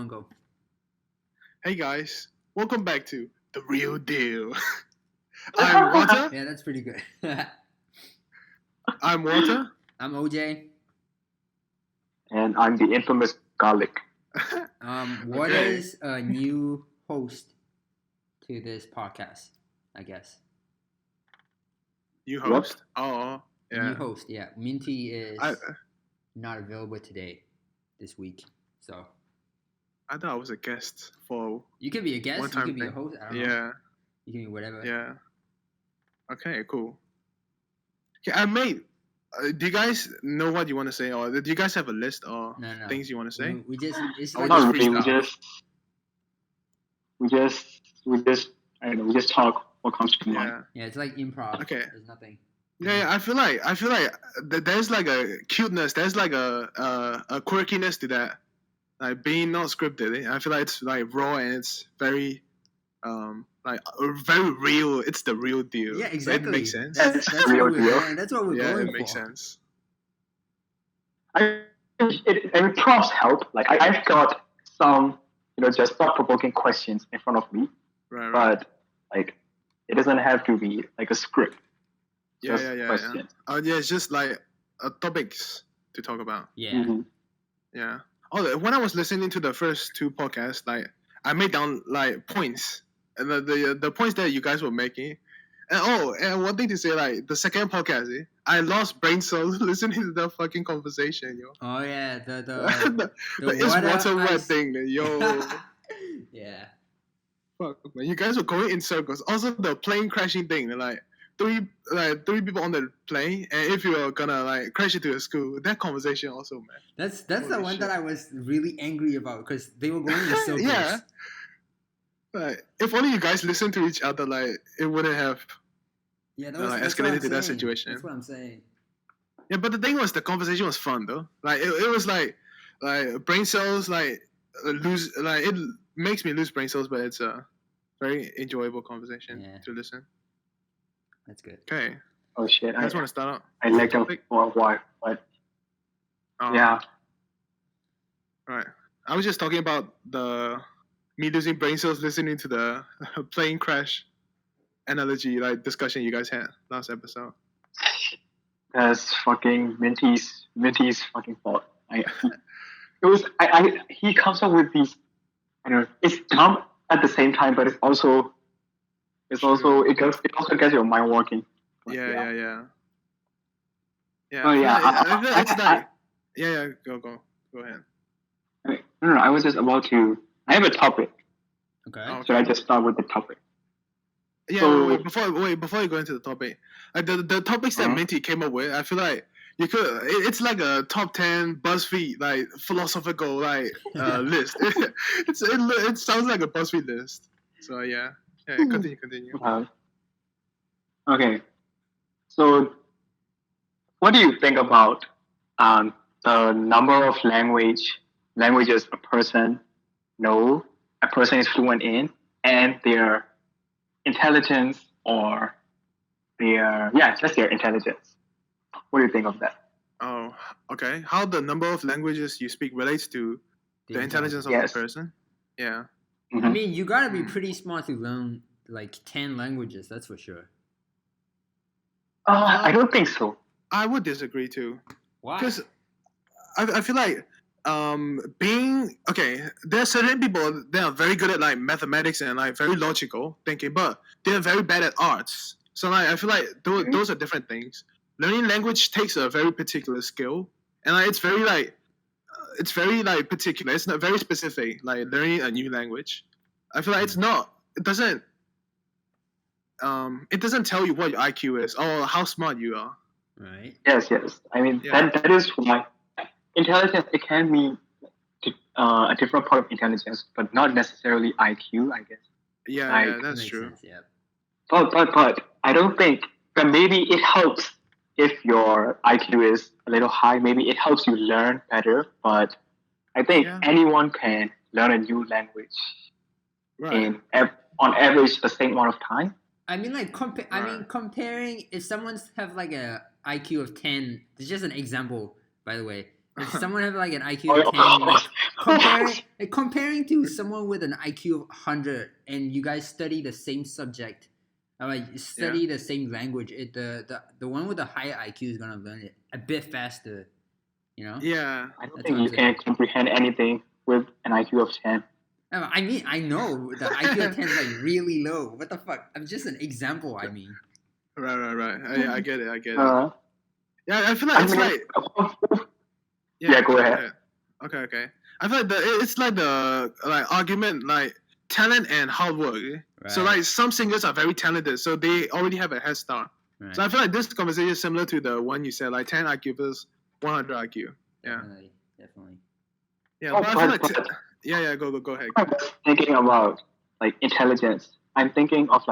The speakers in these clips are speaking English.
go. Hey guys, welcome back to The Real Deal. I'm Walter. Yeah, that's pretty good. I'm Walter. I'm OJ. And I'm the infamous Garlic. What is a new host to this podcast, I guess? New host? Oh, yeah. New host, yeah. Minty is not available today, this week. So I thought I was a guest for. You could be a guest, you could be a host, I don't know. Yeah. You can be whatever. Yeah. Okay, cool. Okay, I made. Do you guys know what you want to say, or do you guys have a list or things you want to say? We just not really. We just talk what comes to mind. Yeah, it's like improv. Okay. There's nothing. Yeah, I feel like there's like a cuteness, there's like a quirkiness to that, like being not scripted. I feel like it's like raw and it's very like very real. It's the real deal. Yeah, exactly. It makes sense. That's what we're going for. It makes sense. And prompts help. Like I've got some, just thought-provoking questions in front of me. Right. But like, it doesn't have to be like a script. Yeah. It's just like topics to talk about. Yeah. Mm-hmm. Yeah. Oh, when I was listening to the first two podcasts, like I made down like points, and the points that you guys were making. And one thing to say, like the second podcast, I lost brain cells listening to the fucking conversation, yo. Oh yeah, the it's water wet thing, yo. Yeah. Fuck, man, you guys were going in circles. Also, the plane crashing thing, like three people on the plane, and if you're gonna like crash into a school, that conversation also, man. That's the one that I was really angry about because they were going in circles. Yeah. Like, if only you guys listened to each other, like it wouldn't have escalated to that situation. That's what I'm saying. Yeah, but the thing was, the conversation was fun though. Like it was like brain cells it makes me lose brain cells, but it's a very enjoyable conversation to listen. That's good. Okay. Oh shit! I just want to start out. I let go for a while, but yeah. All right. I was just talking about me losing brain cells listening to the plane crash analogy discussion you guys had last episode. That's fucking Minty's fucking fault. He comes up with these. I don't know. It's dumb at the same time, but it also gets your mind working. Yeah. Oh yeah. Go ahead. No. I was just about to. I have a topic. Okay. Should I just start with the topic? Yeah. So, before you go into the topic, the topics that Minty came up with, I feel like you could. It's like a top 10 BuzzFeed philosophical list. It sounds like a BuzzFeed list. So yeah. Continue. Okay. So, what do you think about the number of languages a person is fluent in, and their intelligence or their intelligence? What do you think of that? Oh, okay. How the number of languages you speak relates to the intelligence of the person? Yeah. Mm-hmm. I mean, you gotta be pretty smart to learn 10 languages. That's for sure. I don't think so. I would disagree too. Why? Because I feel like there are certain people that are very good at mathematics and very logical thinking, but they're very bad at arts. So I feel like those are different things. Learning language takes a very particular skill, and it's very particular. It's not very specific. Like learning a new language, I feel like it doesn't tell you what your IQ is or how smart you are. Right. Yes. I mean that is why intelligence, it can be a different part of intelligence, but not necessarily IQ, I guess. Yeah, that's true. Sense, yeah. But I don't think. But maybe it helps if your IQ is a little high. Maybe it helps you learn better. But I think anyone can learn a new language in on average the same amount of time. I mean, comparing if someone's have a IQ of 10. It's just an example, by the way. If someone have an IQ of 10, comparing to someone with an IQ of 100 and you guys study the same subject, study the same language, the one with the higher IQ is gonna learn it a bit faster, you know? Yeah. I don't think you can comprehend anything with an IQ of 10. I mean, I know the IQ of 10 is like really low. What the fuck? I'm just an example. I mean, Right. Yeah, I get it. Uh, Yeah, I feel like it's like. Yeah, go ahead. Okay. I feel like it's like the argument like talent and hard work. right. So like some singers are very talented, so they already have a head start. Right. So I feel like this conversation is similar to the one you said, like 10 IQ versus 100 IQ. Yeah. Definitely. Yeah, but I feel like go ahead. I'm thinking about like intelligence. I'm thinking of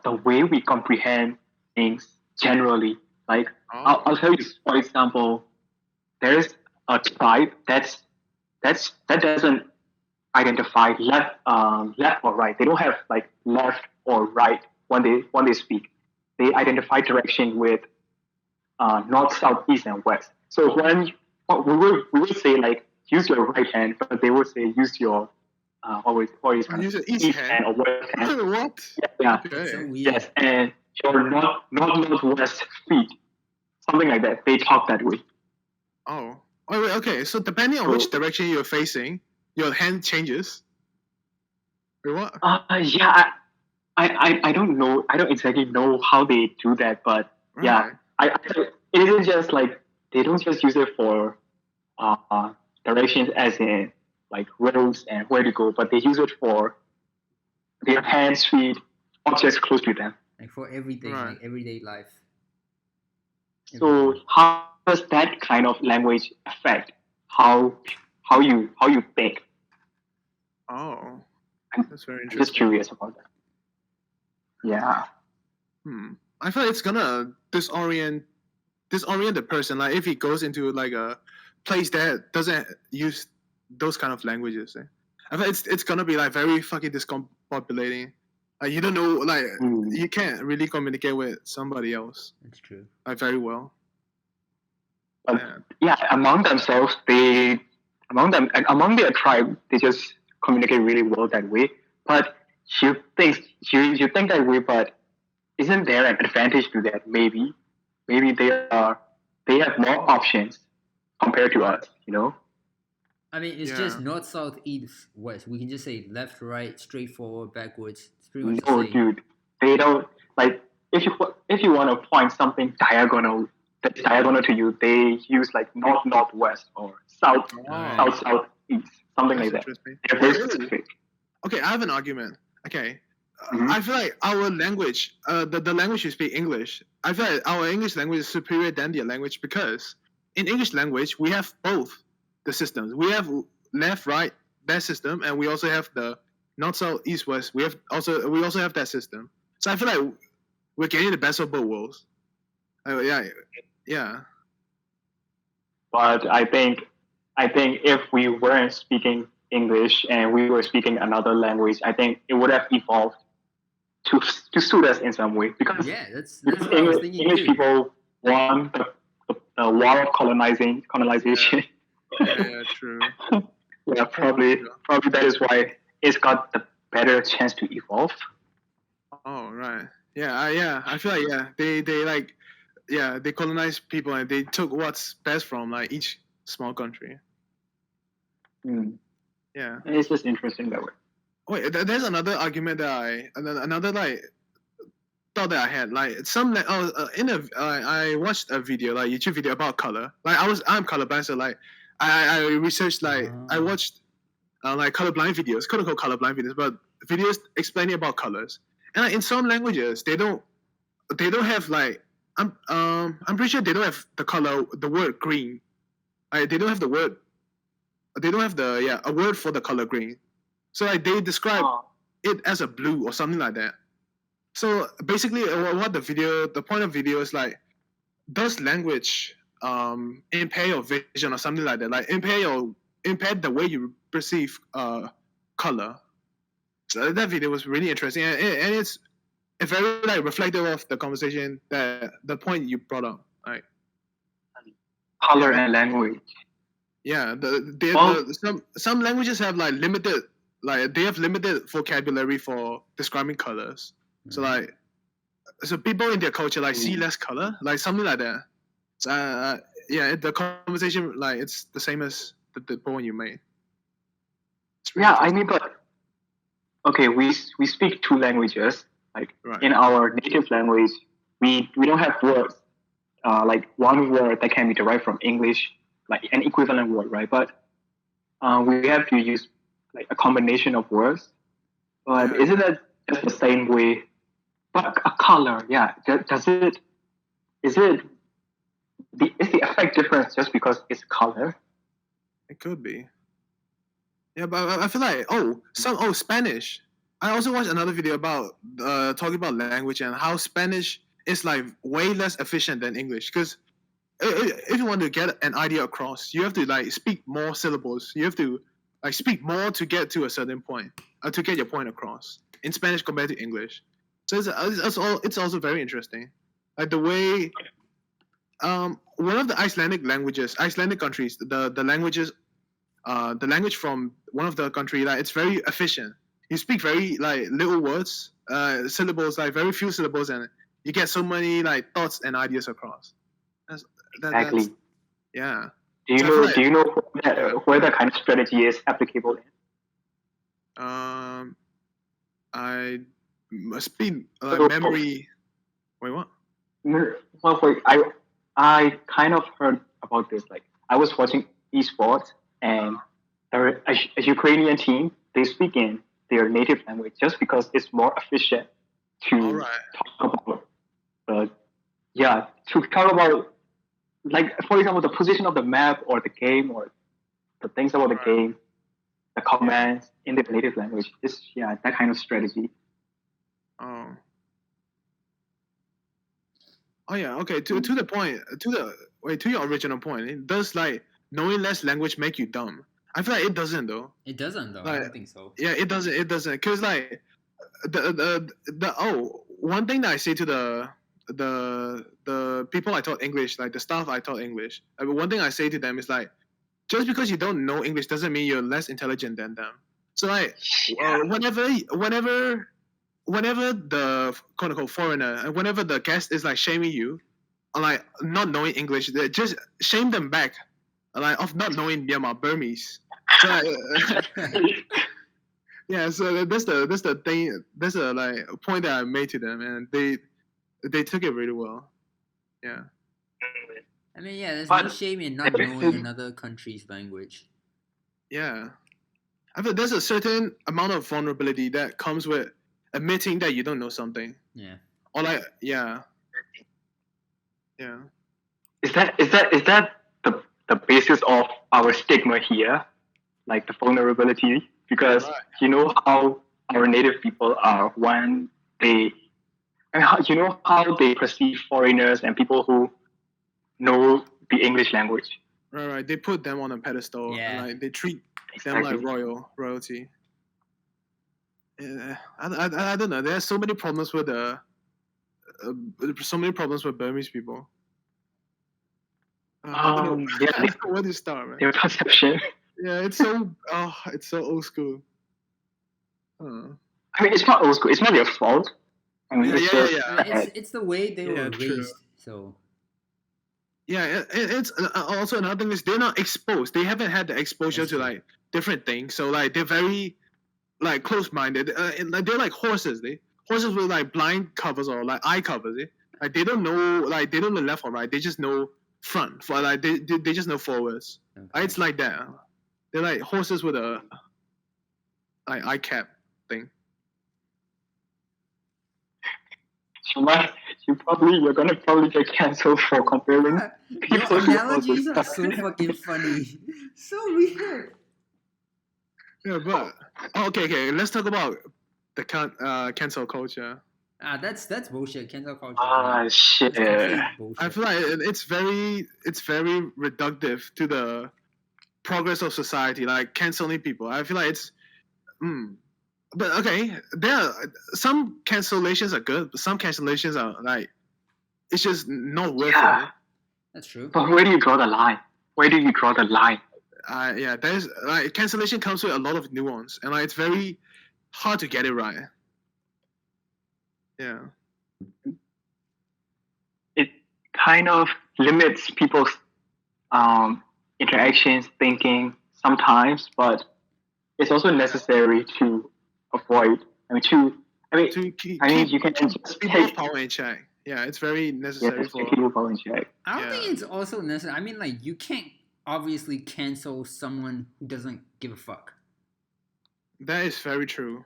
the way we comprehend things generally. Like I'll tell you, for example, there's a tribe that doesn't identify left or right. They don't have like left or right when they speak. They identify direction with north, south, east, and west. So when we would say like use your right hand, but they would say use your use your east hand or west hand. What? Yeah. It's so weird. Yes, and your northwest feet, something like that. They talk that way. Oh, wait, okay. So depending on which direction you're facing, your hand changes. Wait, what? Yeah, I don't know. I don't exactly know how they do that, but yeah, it isn't just like they don't just use it for directions as in like roads and where to go, but they use it for their hands, feet, objects close to them. Like for everything, like everyday life. So how does that kind of language affect how you think? Oh, that's very interesting. I'm just curious about that. Yeah. I feel like it's gonna disorient the person. Like if he goes into like a place that doesn't use those kind of languages. I feel like it's gonna be like very fucking discombobulating. Like you don't know, like you can't really communicate with somebody else. That's true. Like very well. Among themselves, among their tribe, they just communicate really well that way. But you think that way, but isn't there an advantage to that? Maybe they have more options compared to us, you know? I mean, it's just north, south, east, west. We can just say left, right, straight forward, backwards. It's pretty much the same. Dude, they don't like if you want to point something diagonal to you, they use like north, northwest or south, south, east, something like that. They're very specific. Okay, I have an argument. Okay. I feel like our language, the language you speak English, I feel like our English language is superior than their language because in English language we have both the systems. We have left, right, that system, and we also have the north, south, east, west. We also have that system. So I feel like we're getting the best of both worlds. Yeah. But I think if we weren't speaking English and we were speaking another language, I think it would have evolved to suit us in some way because that's what I was thinking English people won the war of colonization. Yeah, true. Yeah, probably that is why it's got the better chance to evolve. Oh right, yeah. I feel like they colonized people and they took what's best from like each small country. Yeah, it's just interesting that way. Wait, there's another argument that another like thought that I had. Like I watched a video, like YouTube video about color. Like I'm colorblind, so like I researched I watched like colorblind videos, quote unquote colorblind videos, but videos explaining about colors. And like, in some languages they don't have like I'm pretty sure they don't have the word green. Like, they don't have a word for the color green. So like they describe it as a blue or something like that. So basically, what the point of video is like, does language impair your vision or something like that? Like impair the way you perceive color. So that video was really interesting, and it's very like reflective of the conversation that the point you brought up, like color and language. Yeah, Well, some languages have like limited, like they have limited vocabulary for describing colors. So like, so people in their culture like see less color, like something like that. So, yeah, the conversation like it's the same as the point you made. It's really yeah, I interesting. mean, but okay, we speak two languages. Like Right. in our native language, we don't have words. Like one word that can be derived from English, like an equivalent word, right? But we have to use like a combination of words. But Yeah. isn't that just the same way? But a color, yeah. Does it? Is it? Is the effect different just because it's color? It could be. Yeah, but I feel like Spanish. I also watched another video about talking about language and how Spanish is like way less efficient than English because if you want to get an idea across, you have to like speak more syllables. You have to like speak more to get to a certain point, to get your point across in Spanish compared to English. So it's also very interesting, like the way one of the Icelandic countries, the languages, the language from one of the country, like it's very efficient. You speak very like little words, syllables, like very few syllables, and you get so many like thoughts and ideas across. That's Exactly. yeah. Do you So I feel know? like, Do you know where that kind of strategy is applicable in? I must be So, memory. Wait, what? well, wait, I kind of heard about this. Like I was watching esports, and a Ukrainian team, they speak in their native language just because it's more efficient All to right. talk about to talk about, like, for example, the position of the map or the game or the things about the game, the commands in their native language. It's that kind of strategy. Oh. Oh yeah. Okay. To the point. To your original point. Does like knowing less language make you dumb? I feel like it doesn't though. It doesn't though. I Like, don't think so. yeah, it doesn't. It doesn't. Cause like one thing that I say to the people I taught English, like the staff I taught English, like, one thing I say to them is like, just because you don't know English doesn't mean you're less intelligent than them. So like, whenever the quote unquote foreigner and whenever the guest is like shaming you, or like not knowing English, they just shame them back, like of not knowing Myanmar Burmese. So yeah, so that's the thing. That's a like point that I made to them, and they took it really well. Yeah. I mean, yeah, there's But no shame in not knowing another country's language. Yeah. I feel there's a certain amount of vulnerability that comes with admitting that you don't know something. Yeah. Or like, yeah. Is that the basis of our stigma here, like the vulnerability? Because you know how our native people are when they, and you know how they perceive foreigners and people who know the English language. Right. They put them on a pedestal, and like they treat them like royalty. Yeah, I don't know. There's so many problems with Burmese people. I don't know where to start, man. Their perception. Yeah, it's so old school. I mean, it's not old school. It's not their fault. I mean, Yeah. I mean, it's the way they were raised. So. Yeah, it's also another thing is they're not exposed. They haven't had the exposure to like different things. So like they're very like close-minded. They're like horses. Horses with like blind covers or like eye covers. Like they don't know left or right. They just know front. For like they just know forwards. Okay. It's like that. They're like horses with a like eye cap thing. You're gonna probably get cancelled for comparing. Your analogies are so fucking funny. So weird. Yeah, but okay. Let's talk about the cancel culture. That's bullshit. Cancel culture. Shit. I feel like it's very reductive to the progress of society, like canceling people. I feel like it's but okay, there are some cancellations are good, but some cancellations are like it's just not worth it. That's true. But where do you draw the line? there's like cancellation comes with a lot of nuance, and like it's very hard to get it right. Yeah. It kind of limits people's interactions, thinking sometimes, but it's also necessary to avoid. To keep You can just people's power in check. Yeah, it's very necessary to keep people in check. I don't think it's also necessary. I mean, like, you can't obviously cancel someone who doesn't give a fuck. That is very true.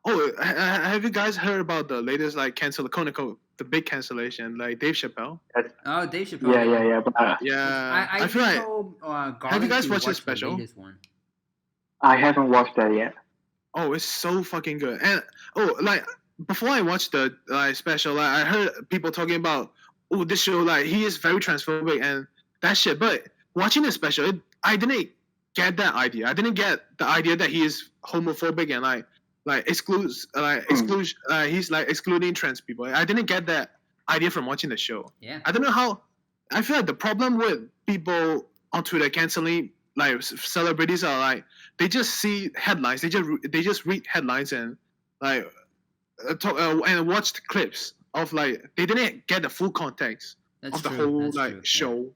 Oh, have you guys heard about the latest like the big cancellation, like Dave Chapelle? Oh, Dave Chapelle. Yeah. But, I feel like. Have you guys watched his special? One. I haven't watched that yet. Oh, it's so fucking good. And like before I watched the special, like I heard people talking about, this show, like he is very transphobic and that shit. But watching the special, I didn't get that idea. I didn't get the idea that he is homophobic and he's like excluding trans people. I didn't get that idea from watching the show. Yeah. I don't know how. I feel like the problem with people on Twitter canceling like celebrities are like they just see headlines. They just read headlines and like talk and watched clips of like they didn't get the full context of the whole show.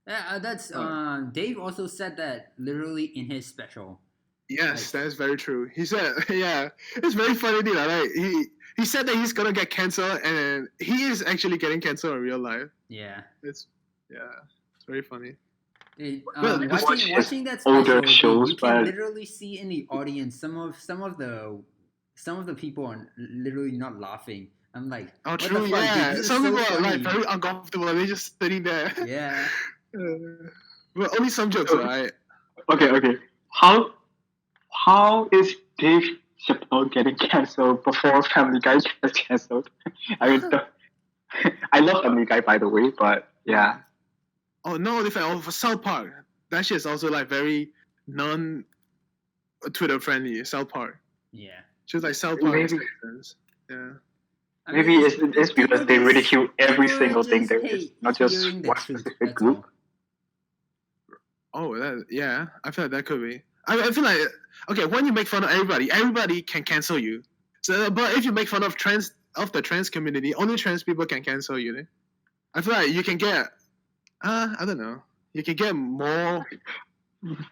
Yeah, that's Dave also said that literally in his special. Yes, that is very true. He said, yeah, it's very funny. Like he said that he's gonna get canceled, and he is actually getting canceled in real life. Yeah, it's very funny. Watching that special, shows, you can literally see in the audience some of the people are literally not laughing. I'm like, oh, true, yeah. Some people are like very uncomfortable. They're just sitting there. Yeah. But only some jokes, right? Okay. How is Dave Chapelle getting cancelled before Family Guy gets cancelled? I mean, I love Family Guy, by the way, but yeah. Oh no, for South Park, that shit is also like very non-Twitter friendly. South Park. Yeah. Just like South Park. Maybe. Yeah. Maybe it's because they ridicule every single thing there is, not just one specific group. Oh, I feel like that could be. I feel like, okay, when you make fun of everybody can cancel you. So, but if you make fun of the trans community, only trans people can cancel you. I feel like you can get, I don't know, you can get more.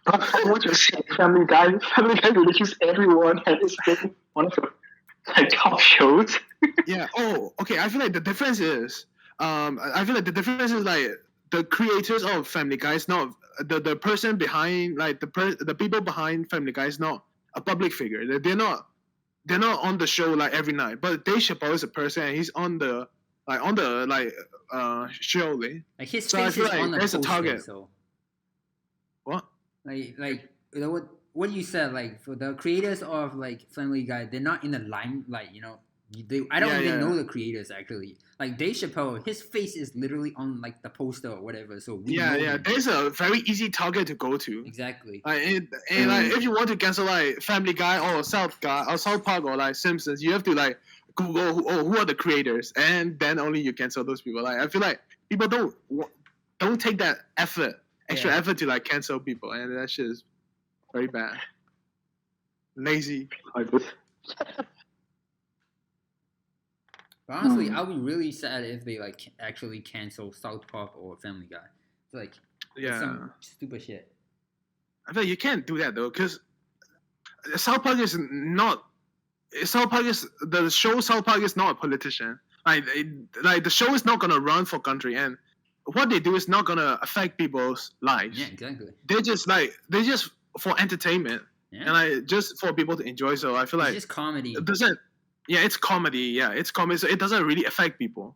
What you say, Family Guy ridicules everyone, and it's been one of the top shows. Yeah. Oh, okay. I feel like the difference is, like the creators of Family Guy is not the person behind, like the people behind Family Guy is not a public figure. They're not on the show like every night. But Dave Chapelle is a person, and he's on the show. Like his face is on the poster, a target. So. What? Like you know what you said, like for the creators of like Family Guy, they're not in the limelight, you know. I don't even know the creators actually. Like Dave Chapelle, his face is literally on like the poster or whatever. So we know him. There's a very easy target to go to. Exactly. Like if you want to cancel like Family Guy or South Park or like Simpsons, you have to like Google who are the creators, and then only you cancel those people. Like I feel like people don't take that extra effort to like cancel people, and that shit is very bad. Lazy. But honestly, I'll be really sad if they like actually cancel South Park or Family Guy. It's like some stupid shit. I feel like you can't do that though, because South Park is not. South Park is the show. South Park is not a politician. Like the show is not gonna run for country, and what they do is not gonna affect people's lives. Yeah, exactly. They're just for entertainment, and like just for people to enjoy. So I feel like it's just comedy. It doesn't. Yeah, it's comedy. Yeah, it's comedy. So it doesn't really affect people.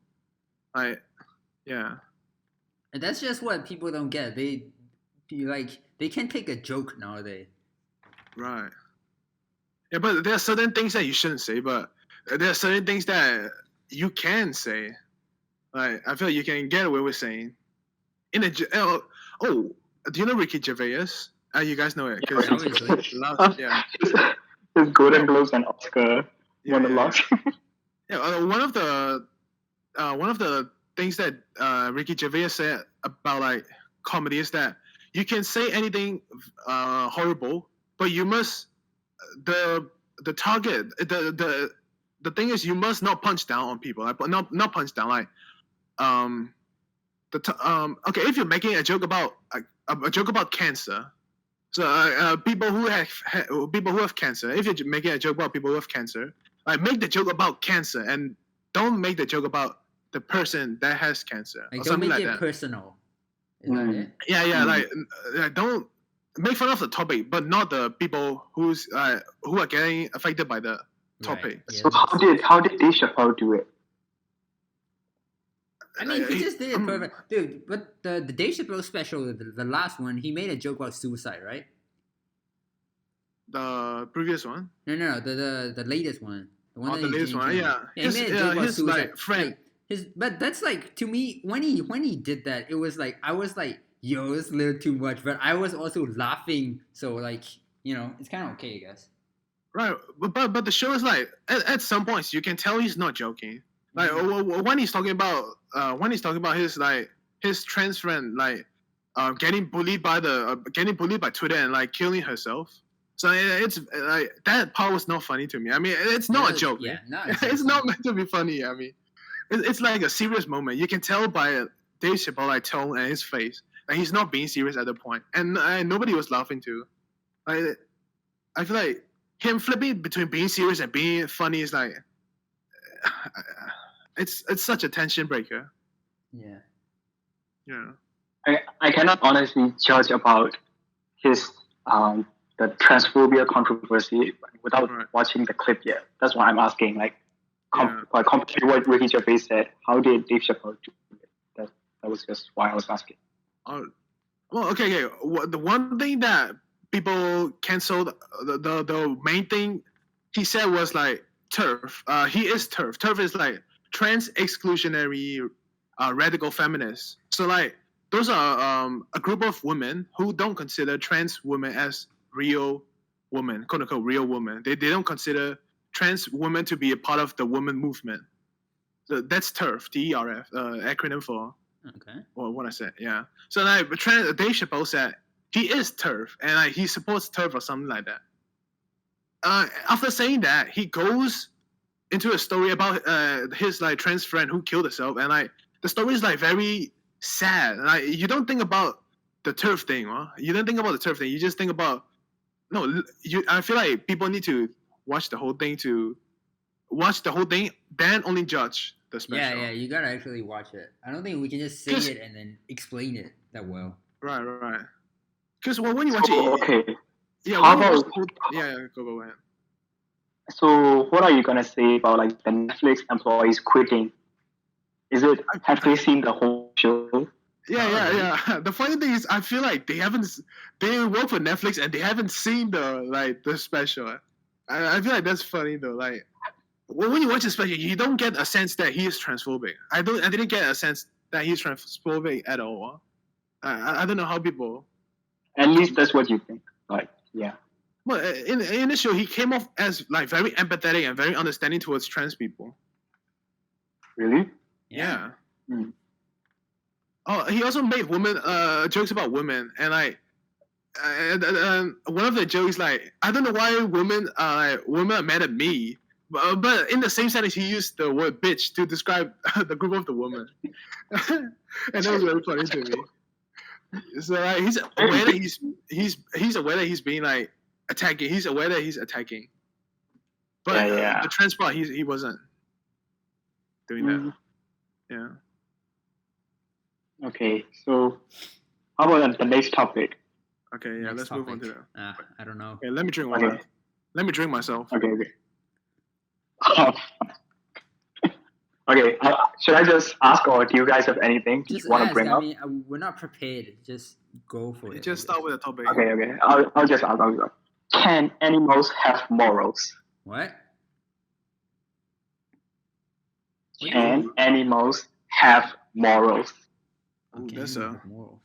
Like, yeah. And that's just what people don't get. They can take a joke nowadays. Right. Yeah, but there are certain things that you shouldn't say, but there are certain things that you can say. Like, I feel like you can get away with saying. Do you know Ricky Gervais? You guys know it. Yeah. His Golden Globes and Oscar. Monologue. One of the things that Ricky Gervais said about like comedy is that you can say anything horrible, but you must the target the thing is you must not punch down on people, like not punch down, like okay, if you're making a joke about a joke about cancer, so people who have cancer, if you're making a joke about people who have cancer, like make the joke about cancer and don't make the joke about the person that has cancer, Like, or don't something make like it that. personal. Is that it? Yeah, like don't make fun of the topic, but not the people who are getting affected by the topic. Right. Yeah, So how did Dave Chapelle do it? I mean, he just did it perfect, dude. But the Dave Chapelle special, the last one, he made a joke about suicide, right? The previous one? No, the latest one. The one the latest one, yeah. He made a joke about suicide. Like, friend. But that's like, to me, when he did that, it was like, I was like, yo, it's a little too much. But I was also laughing, so like, it's kind of okay, I guess. Right, but the show is like at some points you can tell he's not joking. Like when he's talking about his trans friend getting bullied by Twitter and like killing herself. So it's like that part was not funny to me. I mean, it's not a joke. Yeah, it's not meant to be funny. I mean, it's like a serious moment. You can tell by Dave Chapelle like tone and his face that he's not being serious at the point, and nobody was laughing too. I feel like him flipping between being serious and being funny is like it's such a tension breaker. Yeah. Yeah. I cannot honestly judge about his the transphobia controversy without watching the clip yet. That's why I'm asking. Like, compared to what Ricky Gervais said, how did Dave Chapelle do it? That was just why I was asking. Well, okay. The one thing that people canceled, the main thing he said was like TERF. He is TERF. TERF is like trans exclusionary radical feminists. So like those are a group of women who don't consider trans women as real women, quote unquote real women. They don't consider trans women to be a part of the woman movement. So that's TERF, TERF, acronym for. Okay. Well, what I said, yeah. So like Dave Chapelle said he is TERF and like he supports TERF or something like that. After saying that, he goes into a story about his like trans friend who killed herself, and like the story is like very sad. Like you don't think about the TERF thing, huh? You don't think about the TERF thing. You just think about I feel like people need to watch the whole thing then only judge the special. Yeah, you gotta actually watch it. I don't think we can just say it and then explain it that well. Right. Because when you watch it, okay. Yeah. Go ahead. So what are you gonna say about like the Netflix employees quitting? Have they seen the whole show? Yeah. The funny thing is, I feel like they work for Netflix and they haven't seen the special. I feel like that's funny though. Like when you watch the special, you don't get a sense that he is transphobic. I didn't get a sense that he's transphobic at all. I don't know how people. At least that's what you think. Like, yeah. Well, in the show, he came off as like very empathetic and very understanding towards trans people. Really? Yeah. Oh, he also made jokes about women, and like, one of the jokes like, I don't know why women are mad at me, but in the same sentence he used the word bitch to describe the group of the women, and that was very funny to me. So like, he's aware that he's aware that he's being like attacking. He's aware that he's attacking, but the trans part he wasn't doing that. Yeah. Okay, so how about the next topic? Okay, yeah, let's move on to that. I don't know. Okay, let me drink water. Okay. Let me drink myself. Okay. Okay, should I just ask, or do you guys have anything you want to bring up? I mean, we're not prepared. Just go for it. Just start with the topic. Okay. I'll just ask. Can animals have morals? What? Can animals have morals? Ooh, that's a morals.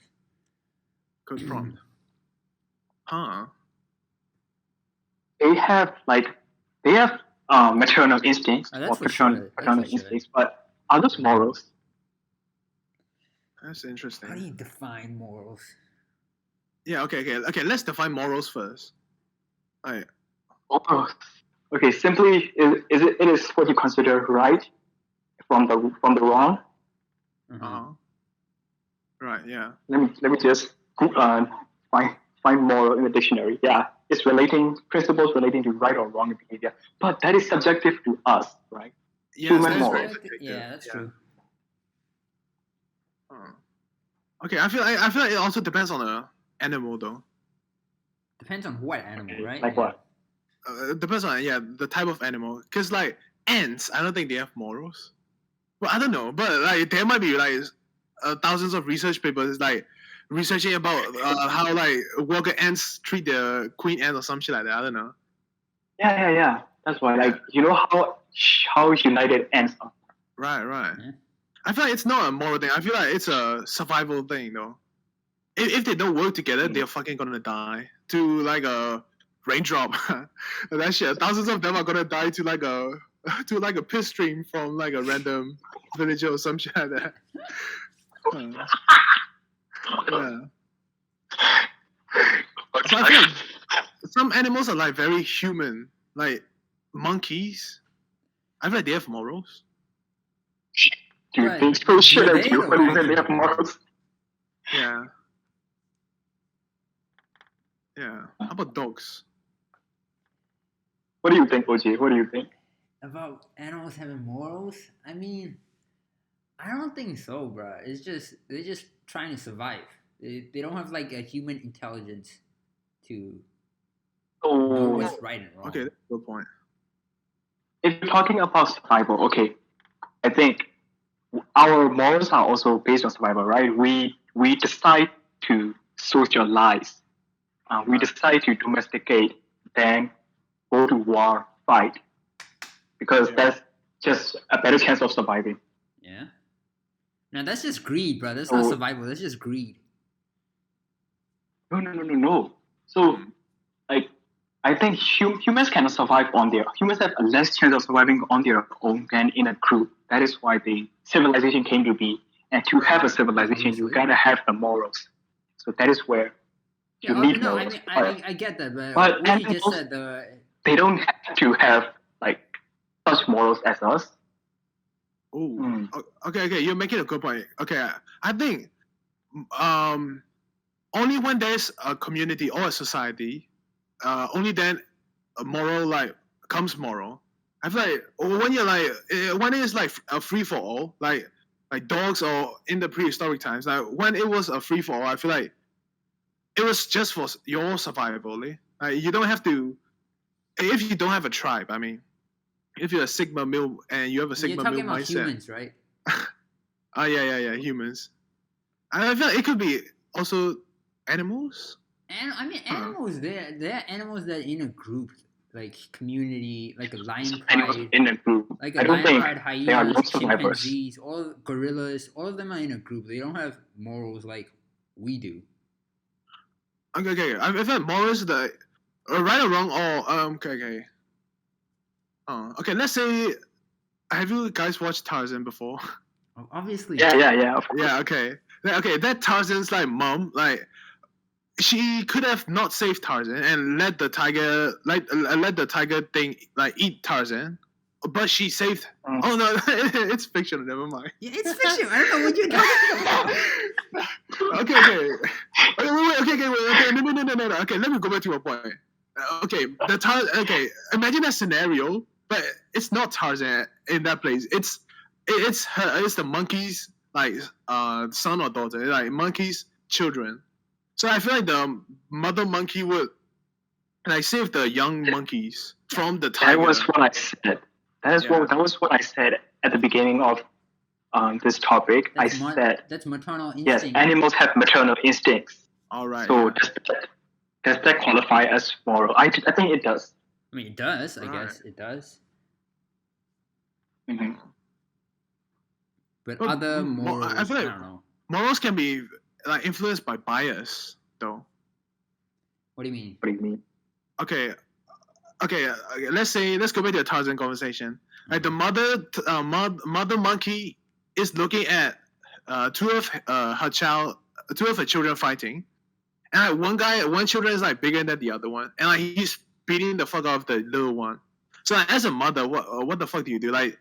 good prompt. Huh? They have maternal instincts or paternal instincts, but are those morals? That's interesting. How do you define morals? Yeah. Okay. Let's define morals first. Right. Oh, okay. Simply, it is what you consider right from the wrong. Uh-huh. Right. Yeah. Let me just find moral in the dictionary. Yeah, it's principles relating to right or wrong behavior, but that is subjective to us, right? Yes, Human that is morals. very subjective. Yeah, that's true. Okay, I feel like it also depends on the animal though. Depends on what animal, right? Like what? It depends on the type of animal. Cause like ants, I don't think they have morals. Well, I don't know, but like there might be like thousands of research papers like researching about how like worker ants treat their queen ant or some shit like that. I don't know. Yeah. That's why, like, you know how united ants are. Right. Yeah. I feel like it's not a moral thing. I feel like it's a survival thing though. If they don't work together, they're fucking gonna die to like a raindrop. That shit. Thousands of them are gonna die to like a piss stream from like a random villager or some shit like that. Yeah. So I feel like some animals are like very human, like monkeys. I feel like they have morals. Do you But think so? Shit, do as they you, or but do then they have humans? morals. Yeah. How about dogs? What do you think, OJ? What do you think? About animals having morals? I mean, I don't think so, bro. It's just they're just trying to survive. They don't have like a human intelligence to know what's right and wrong. Okay, that's a good point. If you're talking about survival, okay, I think our morals are also based on survival, right? We decide to socialize. We decide to domesticate, then go to war, fight, because that's just a better chance of surviving. Yeah. Now that's just greed, bro. That's not survival. That's just greed. No. So, like, I think humans cannot survive on their. Humans have a less chance of surviving on their own than in a group. That is why the civilization came to be. And to have a civilization, you gotta have the morals. So that is where you need morals. I get that, but But what you just animals, said, they don't have to have like such morals as us. Oh, okay. You're making a good point. Okay, I think only when there's a community or a society, only then a moral like comes moral. I feel like when you're like when it's like a free for all, like dogs or in the prehistoric times, like when it was a free for all, I feel like it was just for your survival. Like you don't have to. If you don't have a tribe, I mean, if you're a Sigma male and you have a Sigma male mindset. You're talking about humans, right? Yeah, humans. I feel like it could be also animals. And I mean, animals. They're animals that are in a group, like community, like a lion pride, in a group. like a I don't lion think pride, they are hyenas, not survivors. chimpanzees, all gorillas. All of them are in a group. They don't have morals like we do. Okay. I feel like morals that right or wrong or okay. Okay. Let's say, have you guys watched Tarzan before? Oh, obviously. Yeah. Of course. Yeah. Okay. That Tarzan's like mom, like she could have not saved Tarzan and let the tiger thing like eat Tarzan, but she saved. Oh no, it's fictional. Never mind. Yeah, it's fiction. I don't know what you're talking about. Okay. Wait. No. Okay, let me go back to your point. Okay, imagine that scenario, but it's not Tarzan in that place. It's the monkey's like son or daughter, like monkey's children. So I feel like the mother monkey would like save the young monkeys from the tiger. That was what I said. That was what I said at the beginning of this topic. Said that's maternal instinct. Yes, animals have maternal instincts. All right. So does that qualify as moral? I think it does. I mean, it does. I guess it does. Mm-hmm. But other morals, I feel like I don't know. Morals can be like influenced by bias, though. What do you mean? What do you mean? Okay. Let's go back to the Tarzan conversation. Like the mother monkey is looking at two of her children fighting, And like one children is like bigger than the other one, and like he's beating the fuck out of the little one. So like, as a mother, what the fuck do you do? Like,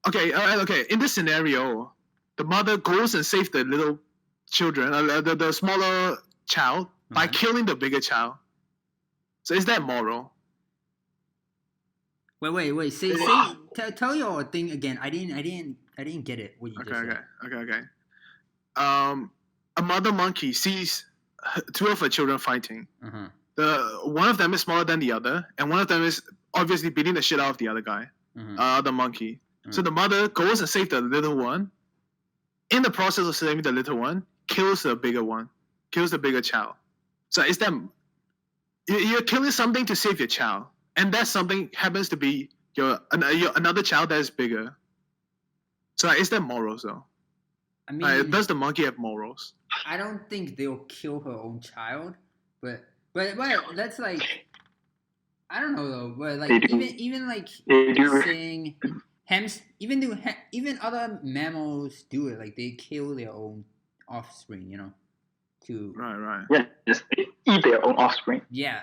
okay, in this scenario, the mother goes and saves the little children, the smaller child by killing the bigger child. So is that moral? Wait. Tell your thing again. I didn't get it. What you just said. Okay. A mother monkey sees two of her children fighting. The one of them is smaller than the other, and one of them is obviously beating the shit out of the other guy, the monkey. So the mother goes and saves the little one. In the process of saving the little one, kills the bigger one, kills the bigger child. So is that you're killing something to save your child, and that something happens to be your another child that is bigger. So is that morals though? I mean, does the monkey have morals? I don't think they'll kill her own child, but that's like, I don't know though. But like even like saying even other mammals do it. Like they kill their own offspring, you know, to right. Yeah, just eat their own offspring. Yeah.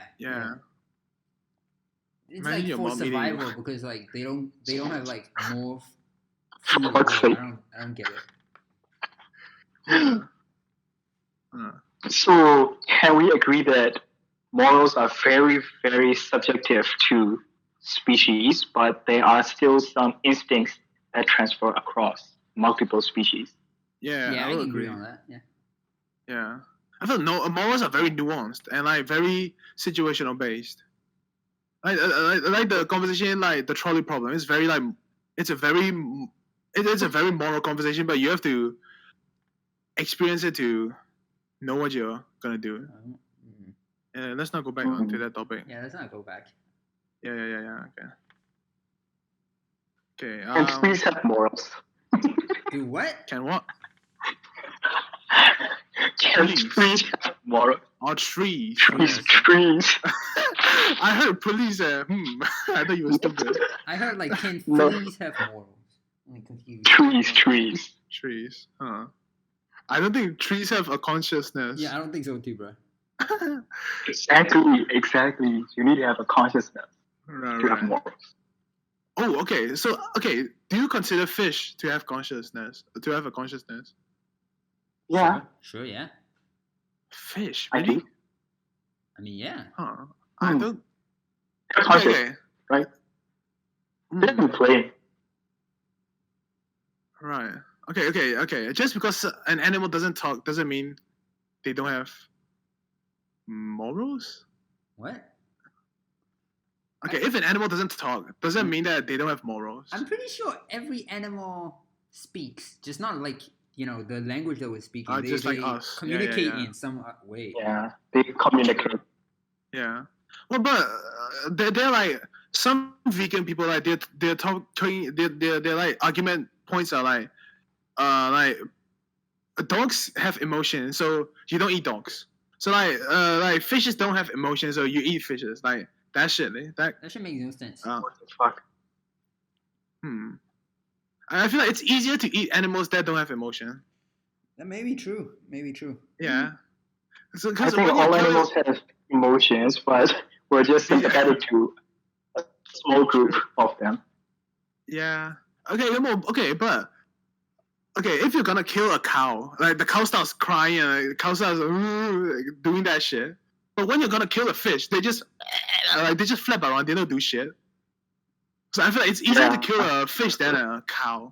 It's Imagine like for survival because like they don't have like more food. I don't get it. So can we agree that morals are very, very subjective to species, but there are still some instincts that transfer across multiple species? Yeah, I can agree on that. Yeah. I feel morals are very nuanced and like very situational based. Like the conversation, like the trolley problem, is very like it's a very moral conversation, but you have to experience it to know what you're gonna do. Let's not go back onto that topic. Yeah, let's not go back. Yeah. Okay. And trees have morals. Do what? Can what? Can trees have morals? Oh, trees. Trees. I heard police. I thought you were stupid. I heard like can fleas have morals? I'm confused. Trees. Huh. I don't think trees have a consciousness. Yeah, I don't think so too, bro. Exactly. You need to have a consciousness to have morals. Oh, okay. So, do you consider fish to have consciousness? To have a consciousness? Yeah. Sure, yeah. Fish? Really? I do. I mean, yeah. Huh. I don't. Okay. Right? They can play. Right. Okay. Just because an animal doesn't talk doesn't mean they don't have morals? What? Okay, if an animal doesn't talk, does that mean that they don't have morals? I'm pretty sure every animal speaks, just not like, you know, the language that we're speaking. Just like us. Communicate in some way. Yeah, they communicate. Yeah. Well, but they're like some vegan people, like they're talking. Their like argument points are like dogs have emotions, so you don't eat dogs. So like fishes don't have emotions, so you eat fishes. Like that shit. That shit makes no sense. What the fuck? I feel like it's easier to eat animals that don't have emotion. That may be true. Yeah. So, I think all animals have emotions, but we're just sympathetic to a small group of them. Yeah. Okay, but if you're gonna kill a cow, like the cow starts crying and the cow starts doing that shit. But when you're gonna kill a fish, they just flap around, they don't do shit. So I feel like it's easier to kill a fish than a cow.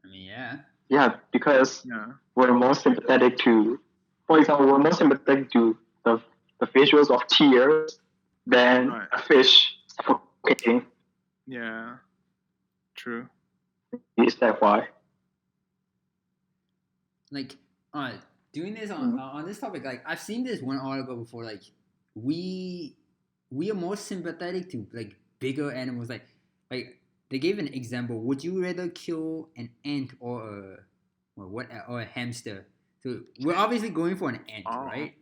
I mean, yeah. Yeah, because we're more sympathetic to, for example, the visuals of tears than a fish suffocating. Yeah. True. Is that why? Like, doing this on this topic, like I've seen this one article before. Like, we are more sympathetic to like bigger animals. Like they gave an example. Would you rather kill an ant or a hamster? So we're obviously going for an ant, right?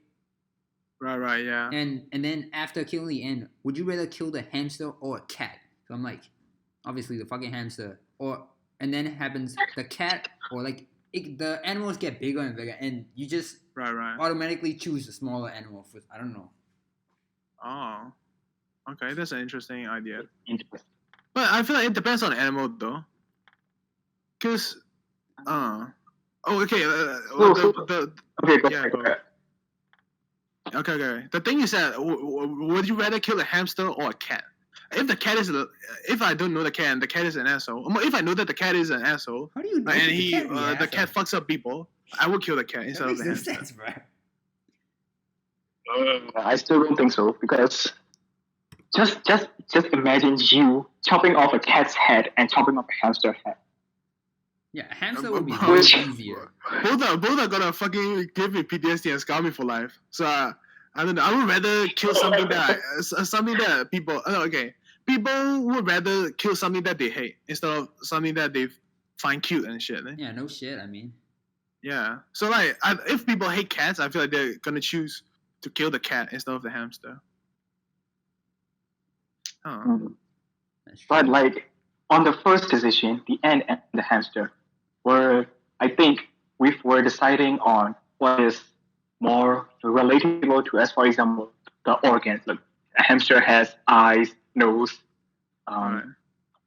Right, yeah. And then after killing the ant, would you rather kill the hamster or a cat? So I'm like, obviously the fucking hamster, and then happens the cat, or like the animals get bigger and bigger, and you just Right. automatically choose a smaller animal first. I don't know. Oh. Okay, that's an interesting idea. Interesting. But I feel like it depends on the animal though. Cause okay. Okay, go yeah, ahead. go. Okay. The thing is that would you rather kill a hamster or a cat? If I don't know the cat and the cat is an asshole, if I know that the cat is an asshole, How do you know and the cat fucks up people, I would kill the cat instead that of makes the no hamster. sense, bro. I still don't think so because just imagine you chopping off a cat's head and chopping off a hamster's head. Yeah, a hamster would be Bro, way easier. Both are gonna fucking give me PTSD and scar me for life. So I don't know. I would rather kill something that people. Okay, people would rather kill something that they hate instead of something that they find cute and shit. Eh? Yeah, no shit. I mean, Yeah. So like, if people hate cats, I feel like they're gonna choose to kill the cat instead of the hamster. that's true. But like on the first decision, the ant and the hamster, where I think we were deciding on what is more relatable to us. For example, the organs. Like a hamster has eyes, nose, Right.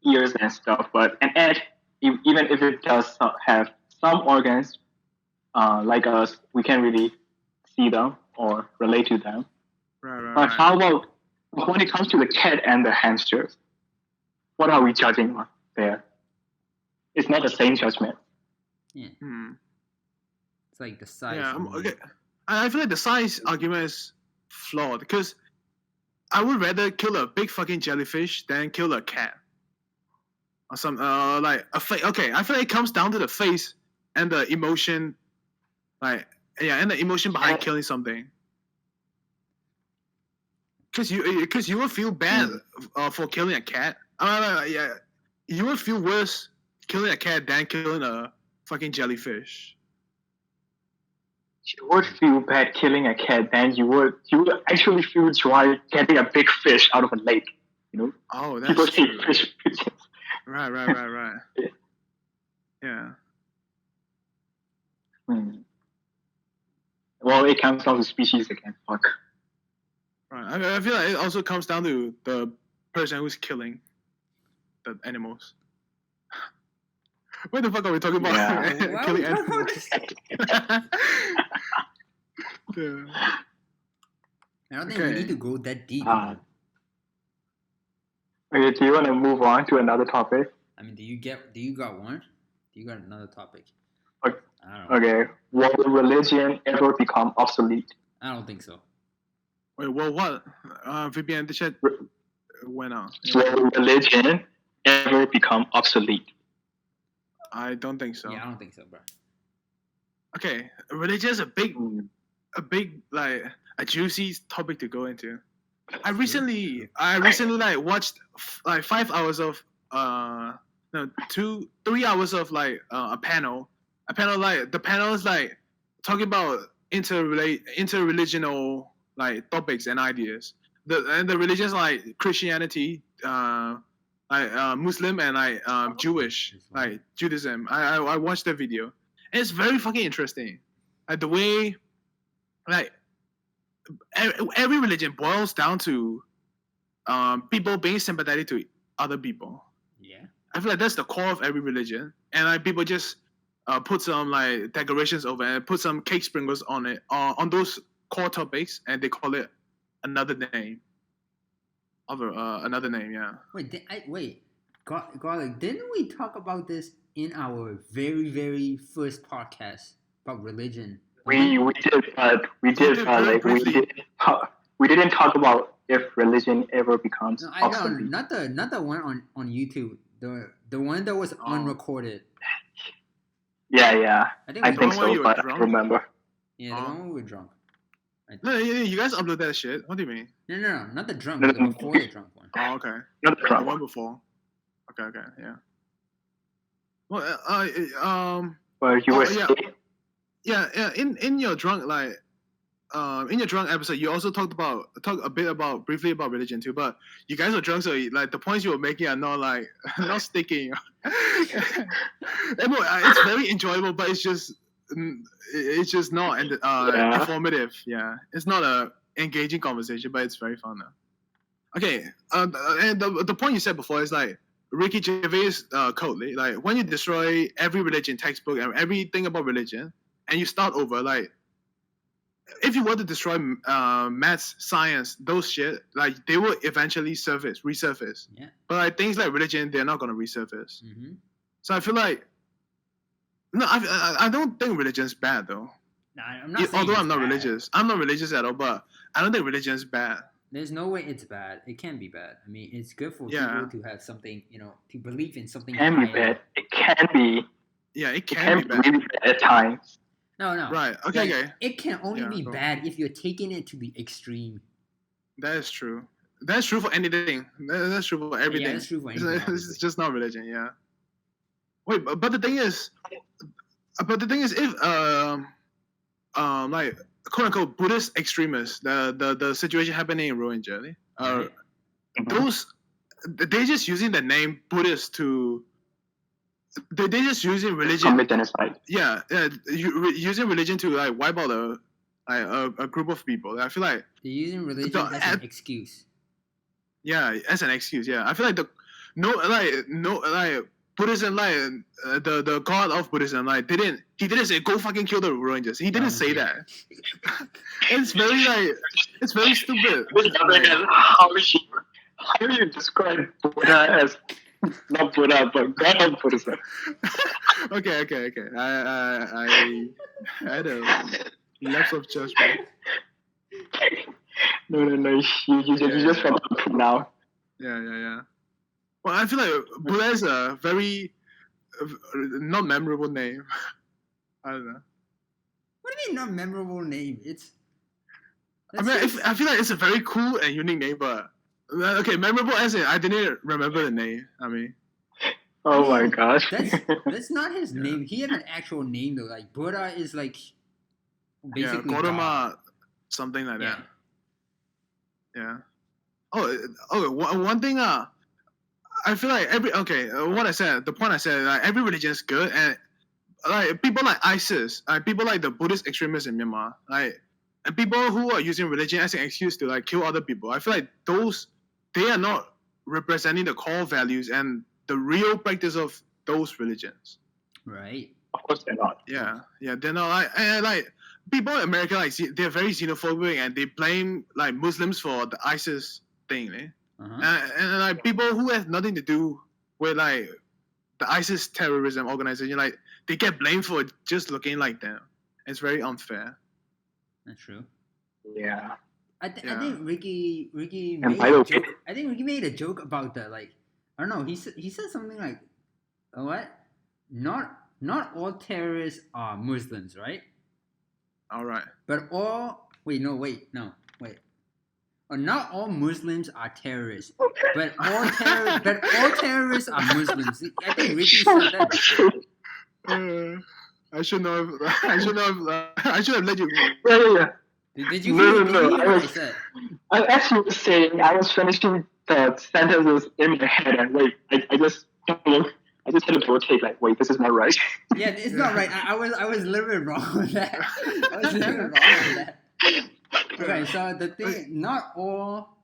ears, and stuff. But an ant, even if it does have some organs, like us, we can't really see them or relate to them. But how about when it comes to the cat and the hamsters? What are we judging on there? It's not the same judgment. Yeah, Hmm. it's like the size. Yeah. for me. Okay. I feel like the size argument is flawed because I would rather kill a big fucking jellyfish than kill a cat. Or some like a face. Okay, I feel like it comes down to the face and the emotion, and the emotion behind killing something. Because you will feel bad for killing a cat. You will feel worse killing a cat than killing a fucking jellyfish. You would feel bad killing a cat, then you would actually feel joy getting a big fish out of a lake. You know, Oh, that's people true. hate fish. Right. Yeah. Well, it comes down to species again. Fuck. Right. I feel like it also comes down to the person who's killing the animals. What the fuck are we talking about? Yeah. Why are Killing we talking about animals. this? Yeah. I don't think we Okay. need to go that deep. Okay, do you want to move on to another topic? I mean, do you got one? Do you got another topic? Okay. I don't know. Okay, will religion ever become obsolete? I don't think so. Wait, well, what? VPN, the chat went out. Will religion ever become obsolete? I don't think so. Yeah, I don't think so, bro. Okay, religion is a big like a juicy topic to go into. I recently like watched like 5 hours of 3 hours of like a panel like the panel is like talking about interreligional like topics and ideas. The religions like Christianity, Muslim and like Jewish, like Judaism. I watched the video. And it's very fucking interesting. Like the way, like every religion boils down to people being sympathetic to other people. Yeah. I feel like that's the core of every religion, and like people just put some like decorations over and put some cake sprinkles on it on those core topics, and they call it another name. Another name, yeah. Wait, Garlic, didn't we talk about this in our very, very first podcast about religion? We did, but we didn't talk about if religion ever becomes No, I know, obsolete. not the one on YouTube. The one that was unrecorded. Yeah. I I we think the one so, where you were but I drunk? don't remember. Yeah, the one where we were drunk. No, you guys upload that shit. What do you mean? No, not the drunk, No, but the before the drunk one. Oh, okay. Not the The drunk one one. before. Okay, yeah. Well, But you were yeah. saying, In your drunk in your drunk episode, you also talked briefly about religion too. But you guys were drunk, so like the points you were making are not like not sticking. It's very enjoyable, but it's just it's just not informative. Yeah, it's not a engaging conversation, but it's very fun though. Okay, and the point you said before is like Ricky Gervais' quote, like when you destroy every religion textbook and everything about religion, and you start over, like if you want to destroy maths, science, those shit, like they will eventually resurface. Yeah. But like things like religion, they're not gonna resurface. Mm-hmm. So I feel like no, I don't think religion's bad though. No, I'm not. Although I'm not bad. religious, I'm not religious at all. But I don't think religion's bad. There's no way it's bad. It can be bad. I mean, it's good for people to have something, to believe in something. It can be bad. It can be. Yeah, it can be bad. Really bad at times. No. Right. Okay. It can only be bad if you're taking it to the extreme. That is true. That's true for anything. That's true for everything. Yeah, that's true for anything. It's just not religion. Yeah. Wait, but the thing is, if like quote unquote Buddhist extremists, the situation happening in Rohingya, those they're just using the name Buddhist to. They're just using religion. Commit genocide. Yeah, using religion to like wipe out a group of people. I feel like they're using religion as an excuse. Yeah, as an excuse. Yeah, I feel like Buddhism, like the god of Buddhism, like he didn't say go fucking kill the Rohingyas. He didn't say that. It's very stupid. How do you describe Buddha as not Buddha but God of Buddhism? Okay. I had a lapse of judgment. No. You just forgot to put now. Yeah. Well, I feel like Buddha is a very not memorable name. I don't know. What do you mean not memorable name? I feel like it's a very cool and unique name, but okay, memorable as in I didn't remember the name. I mean. Oh my gosh. That's not his name. He had an actual name though. Like Buddha is like basically Gautama, something like that. Yeah. One thing. I feel like the point I said, like every religion is good, and like people like ISIS, people like the Buddhist extremists in Myanmar, like and people who are using religion as an excuse to like kill other people. I feel like they are not representing the core values and the real practice of those religions. Right. Of course they're not. Yeah, they're not like people in America, like they're very xenophobic and they blame like Muslims for the ISIS thing. And like people who have nothing to do with like the ISIS terrorism organization, like they get blamed for just looking like them. It's very unfair. That's true. Yeah. I think Ricky And made a joke. I think Ricky made a joke about that. Like I don't know. He said something like, "What? Not all terrorists are Muslims, right? All right. But all not all Muslims are terrorists, but all terrorists are Muslims." I think Ricky said that before. I should have let you. Yeah. Did you hear what I said? As you were saying, I was finishing the sentences in my head, and I just had a rotate, like, wait, this is not right. Yeah, it's not right. I was literally wrong with that. Okay, so the thing, not all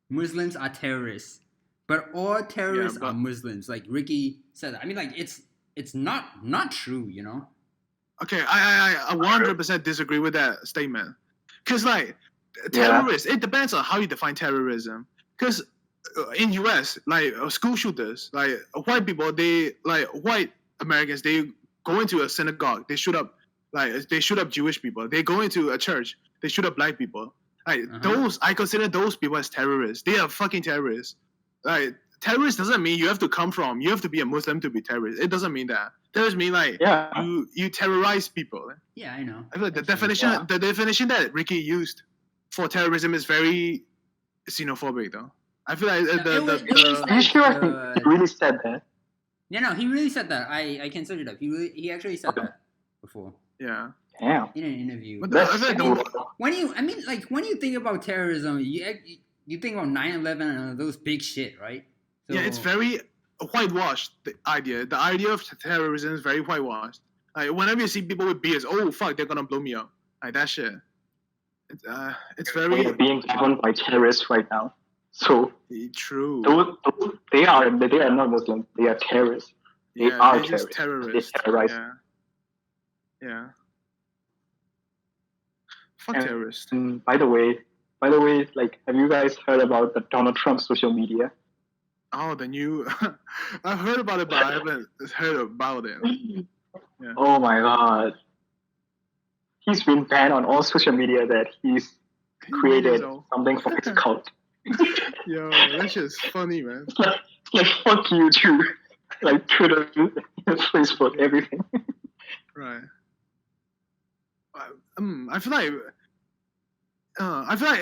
Muslims are terrorists, but all terrorists are Muslims. Like Ricky said that. I mean, like it's not true, you know. Okay, I 100% disagree with that statement. Cause like terrorists, it depends on how you define terrorism. Cause in US, like school shooters, like white people, white Americans, they go into a synagogue, they shoot up Jewish people. They go into a church, they shoot up black people. Like I consider those people as terrorists. They are fucking terrorists. Like terrorist doesn't mean you have to be a Muslim to be terrorist. It doesn't mean that. Terrorists mean like you terrorize people. Yeah, I know. I feel like the definition that Ricky used for terrorism is very xenophobic though. I feel like Are you sure he really said that? Yeah, no, he really said that. I can search it up. He actually said that before. Yeah. Damn. In an interview. But when you think about terrorism, you think about 9/11 and those big shit, right? So, yeah, it's very whitewashed. The idea of terrorism is very whitewashed. Like whenever you see people with beards, oh fuck, they're gonna blow me up. Like that shit. It's We very are being governed by terrorists right now. So true. they are not Muslims. They are terrorists. They Yeah, are they're just terrorists. They terrorize. Yeah. Fuck And, terrorists. by the way, like, have you guys heard about the Donald Trump social media? Oh, the new. I've heard about it, but I haven't heard about it. Yeah. Oh my god. He's been banned on all social media that he's created something for his cult. Yo, that shit's funny, man. It's like fuck you too. Like Twitter, Facebook, everything. Right. I feel like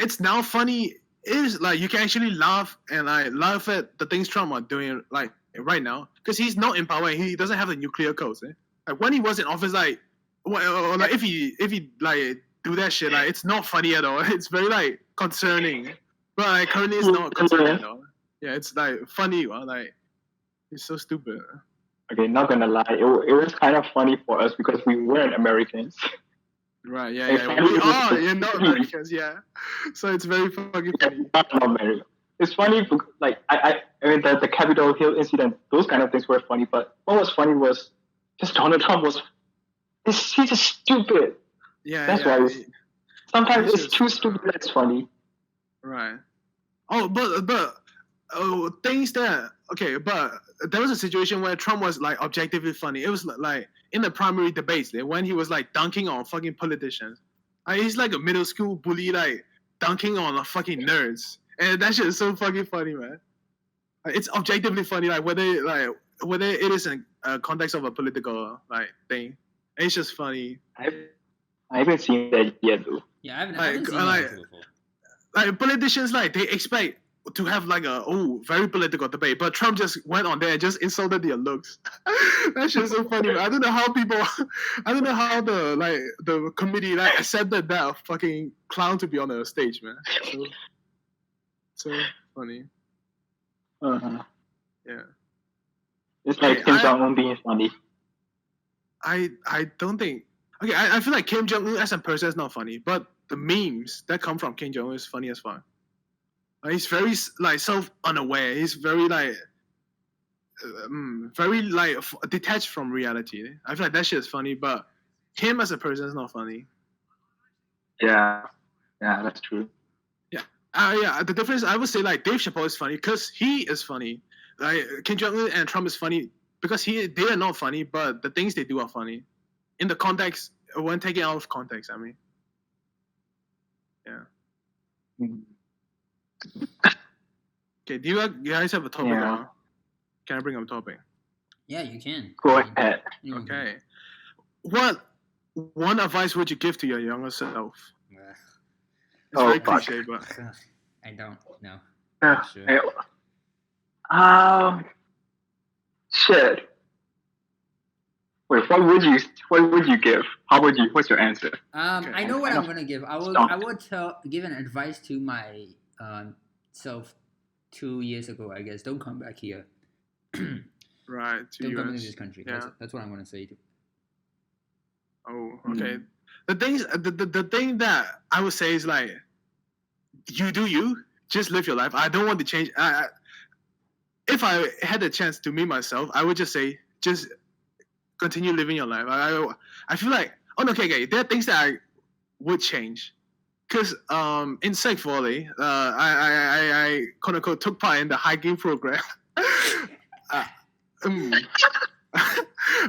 it's now funny. It is like you can actually laugh and laugh at the things Trump are doing like right now because he's not in power. He doesn't have the nuclear codes. Like when he was in office, like if he like do that shit, like it's not funny at all. It's very like concerning. But like currently, it's not concerning at all. Yeah, it's like funny. Like it's so stupid. Okay, not gonna lie, it was kind of funny for us because we weren't Americans. Right, yeah. We are, you're not Americans, yeah. So it's very fucking funny. Not American. It's funny, like, I mean, the Capitol Hill incident, those kind of things were funny, but what was funny was just Donald Trump he's just stupid. Yeah, that's why sometimes it's too stupid that's funny. Right. Oh, but things that, okay, but there was a situation where Trump was like objectively funny. It was like in the primary debates when he was like dunking on fucking politicians. He's like a middle school bully, like dunking on fucking nerds, and that shit is so fucking funny, man. Like, it's objectively funny, like whether it is in a context of a political like thing. It's just funny. I haven't seen that yet, though. Yeah, I haven't seen that before. Like politicians, like they expect to have like a very political debate, but Trump just went on there and just insulted their looks. That shit's so funny. Man. I don't know how the committee like accepted that fucking clown to be on the stage, man. So funny. Yeah. It's like Kim Jong-un being funny. I don't think. Okay, I feel like Kim Jong-un as a person is not funny, but the memes that come from Kim Jong-un is funny as fuck. He's very like self-unaware. He's very like, detached from reality. I feel like that shit is funny, but him as a person is not funny. Yeah, that's true. Yeah. The difference, I would say, like Dave Chapelle is funny because he is funny. Like Kim Jong Un and Trump is funny because they are not funny, but the things they do are funny, in the context when taken out of context. I mean, yeah. Mm-hmm. Okay, do you guys have a topic? Yeah. Can I bring up a topic? Yeah, you can. Go ahead. Okay. What one advice would you give to your younger self? It's very cliche, but I don't know. Sure. Shit. Wait, what would you give? What's your answer? I know what I'm gonna give. I would give an advice to my self 2 years ago, I guess. Don't come back here. Right. Don't come into this country. Yeah. That's what I'm gonna say. Oh, okay. The thing that I would say is like, you do you. Just live your life. I don't want to change. If I had the chance to meet myself, I would just say, just continue living your life. I feel like, okay. There are things that I would change. Because in Sec Volley, I quote unquote took part in the hiking program.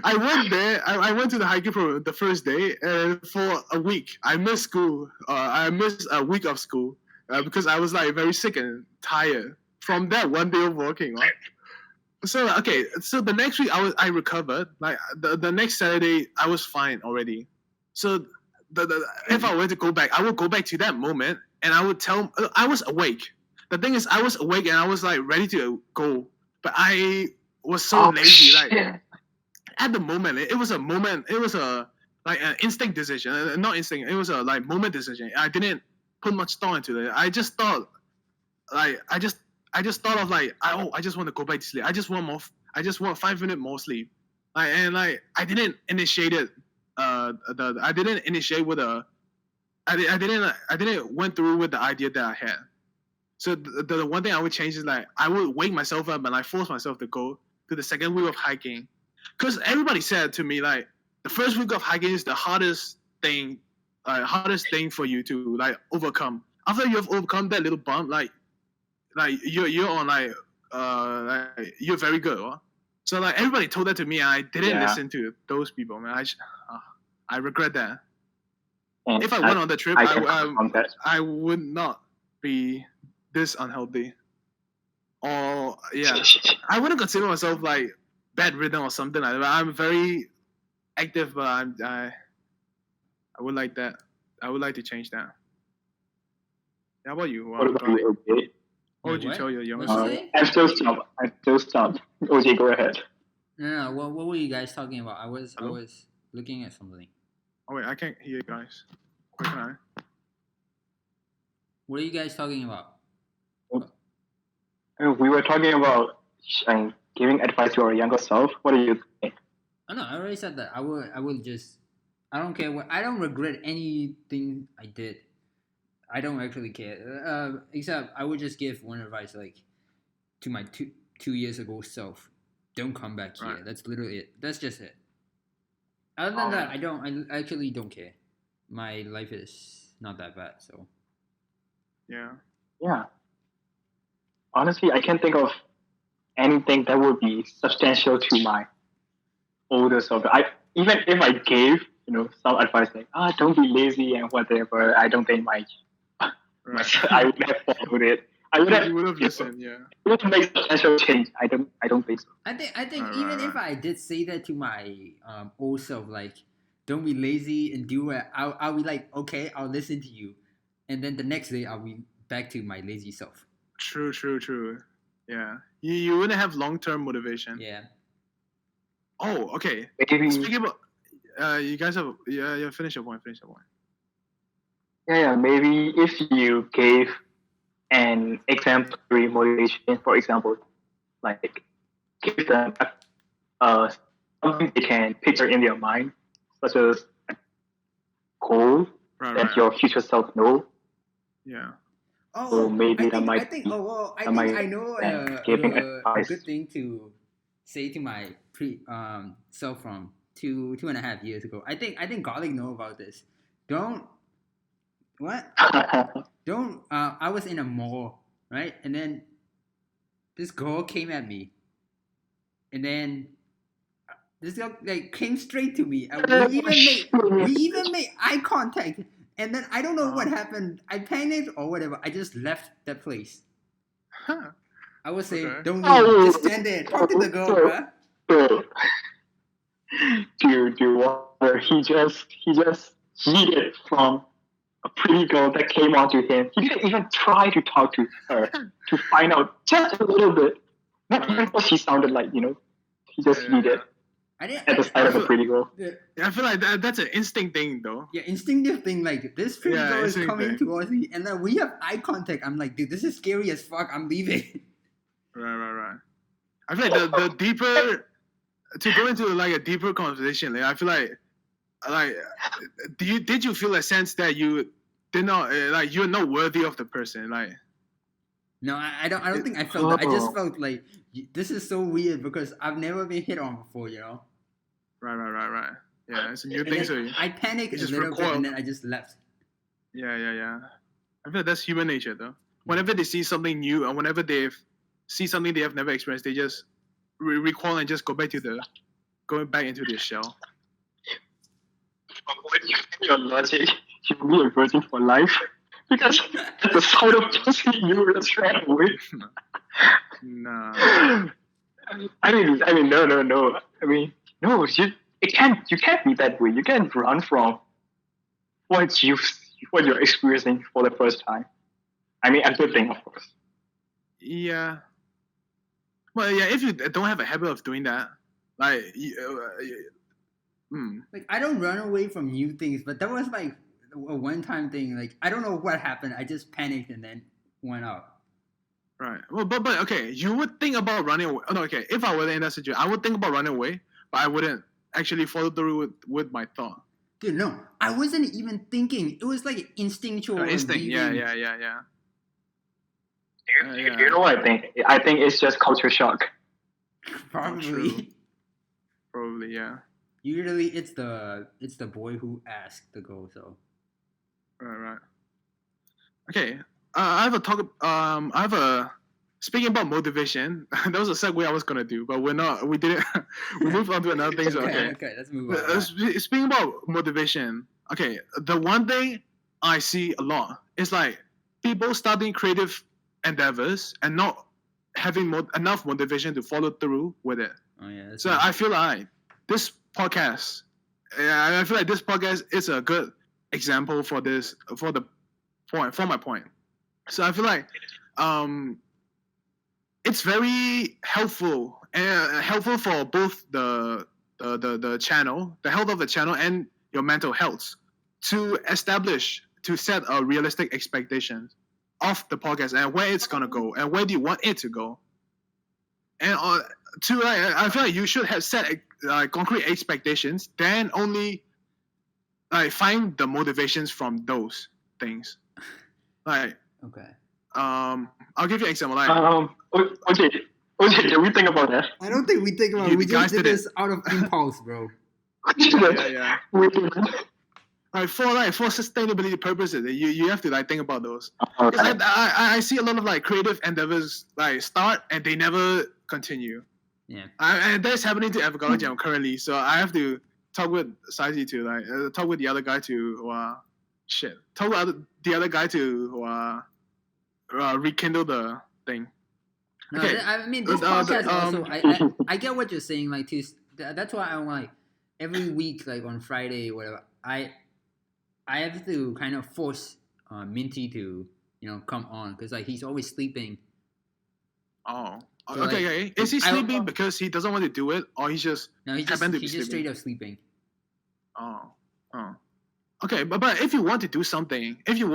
I went there. I went to the hiking program the first day, and for a week I missed school. I missed a week of school because I was like very sick and tired from that one day of walking. Right? So the next week I recovered. Like the next Saturday I was fine already. So if I were to go back, I would go back to that moment and I would tell. I was awake. The thing is, I was awake and I was like ready to go, but I was so lazy. Shit. Like at the moment, it was a moment. It was a like an instinct decision, not instinct. It was a like moment decision. I didn't put much thought into it. I just thought, like, I just thought of like, I just want to go back to sleep. I just want 5 minutes more sleep. Like I didn't initiate it. I didn't initiate with a. I didn't went through with the idea that I had. So the one thing I would change is like I would wake myself up and I force myself to go to the second week of hiking, because everybody said to me like the first week of hiking is the hardest thing for you to like overcome. After you have overcome that little bump, like you're on you're very good. Huh? So like everybody told that to me, and I didn't listen to those people. Man, I regret that. And if I went on the trip, I would not be this unhealthy. Or I wouldn't consider myself like bedridden or something like that. I'm very active, but I would like that. I would like to change that. How about you? What about you, OJ? What would you tell your younger self? I'm still stopped. OJ, go ahead. No. What were you guys talking about? I was looking at something. Oh wait, I can't hear you guys. Where can I? What are you guys talking about? We were talking about giving advice to our younger self. What do you think? Oh no, I already said that. I will just. I don't care what. I don't regret anything I did. I don't actually care. Except I would just give one advice like to my two years ago self. Don't come back here. Right. That's literally it. That's just it. Other than that, I actually don't care. My life is not that bad, so. Yeah. Yeah. Honestly, I can't think of anything that would be substantial to my older self. Even if I gave, some advice like, don't be lazy and whatever, I don't think I would have followed it. You would have listened, yeah. It would make substantial change. I don't think so. I think even if I did say that to my old self, like, don't be lazy and do it, I'll be like, okay, I'll listen to you, and then the next day I'll be back to my lazy self. True. Yeah, you wouldn't have long-term motivation. Yeah. Oh, okay. Maybe. Speaking about, you guys have finish your point. Yeah. Maybe if you gave an exemplary motivation, for example, like give them something they can picture in their mind, such as a goal that your future self know. Yeah. Oh, so maybe I think I know a good thing to say to my self from two and a half years ago. I think Garlic know about this. Don't. I was in a mall, right? And then this girl came at me. And then this girl came straight to me. We even made eye contact. And then I don't know what happened. I panicked or whatever. I just left that place. Huh. I would say, don't leave. Just stand there. Talk to the girl, bruh. Dude, he just cheated from a pretty girl that came onto him. He didn't even try to talk to her to find out just a little bit. Not even what she sounded like, He just cheated. At the sight of a pretty girl. Yeah, I feel like that's an instinct thing, though. Yeah, instinctive thing. Like, this pretty girl is coming towards me, and then we have eye contact. I'm like, dude, this is scary as fuck. I'm leaving. Right. I feel like the deeper to go into like a deeper conversation. Like, I feel like did you feel a sense that you did not you're not worthy of the person? Like, no, I don't think I felt that. I just felt like this is so weird because I've never been hit on before, Right. Yeah, it's a new thing. So I panicked a little bit and then I just left. Yeah. I feel like that's human nature, though. Whenever they see something new, and whenever they see something they have never experienced, they just recoil and just going back into their shell. Your logic, you will be a virgin for life. Because at the sight of pussy, you just ran away. No. I mean, no. I mean, no. You can't be that way. You can't run from what you're experiencing for the first time. I mean, a good thing, of course. Yeah. Well, yeah. If you don't have a habit of doing that, like, like I don't run away from new things, but that was like a one-time thing. Like, I don't know what happened. I just panicked and then went out. Right. Well, but okay, you would think about running away. Oh, no, okay. If I were in that situation, I would think about running away, but I wouldn't actually follow through with my thought. Dude, no, I wasn't even thinking. It was like instinctual. Instinct. Yeah. Do you know what I think? I think it's just culture shock. Probably. Probably, yeah. Usually, it's the boy who asked to go. So. Right. Okay. Speaking about motivation, that was a segue I was gonna do, but we're not. We didn't. We moved on to another thing. So okay, let's move on. Speaking about motivation, okay, the one thing I see a lot is like people starting creative endeavors and not having enough motivation to follow through with it. Oh yeah. So I feel like this podcast, is a good example for this for my point. So I feel like it's very helpful for both the channel, the health of the channel, and your mental health to set a realistic expectations of the podcast and where it's gonna go and where do you want it to go. And I feel like you should have set concrete expectations, then only find the motivations from those things. Like okay. I'll give you an example. Like, okay, did we think about that? I don't think we think about it. We just did this out of impulse, bro. Yeah. We did. For sustainability purposes, you have to think about those. Okay. I see a lot of creative endeavors start and they never continue. Yeah. And that's happening to Avocado currently. So I have to talk with Saiji to talk with the other guy to talk with the other guy to rekindle the thing. No, Okay. I mean this podcast also. I get what you're saying. That's why I'm every week, on Friday, whatever. I have to kind of force Minty to come on because he's always sleeping. Oh. So, okay. Is he sleeping because he doesn't want to do it, or he's just he's just straight up sleeping. Oh. Okay, but if you want to do something, if you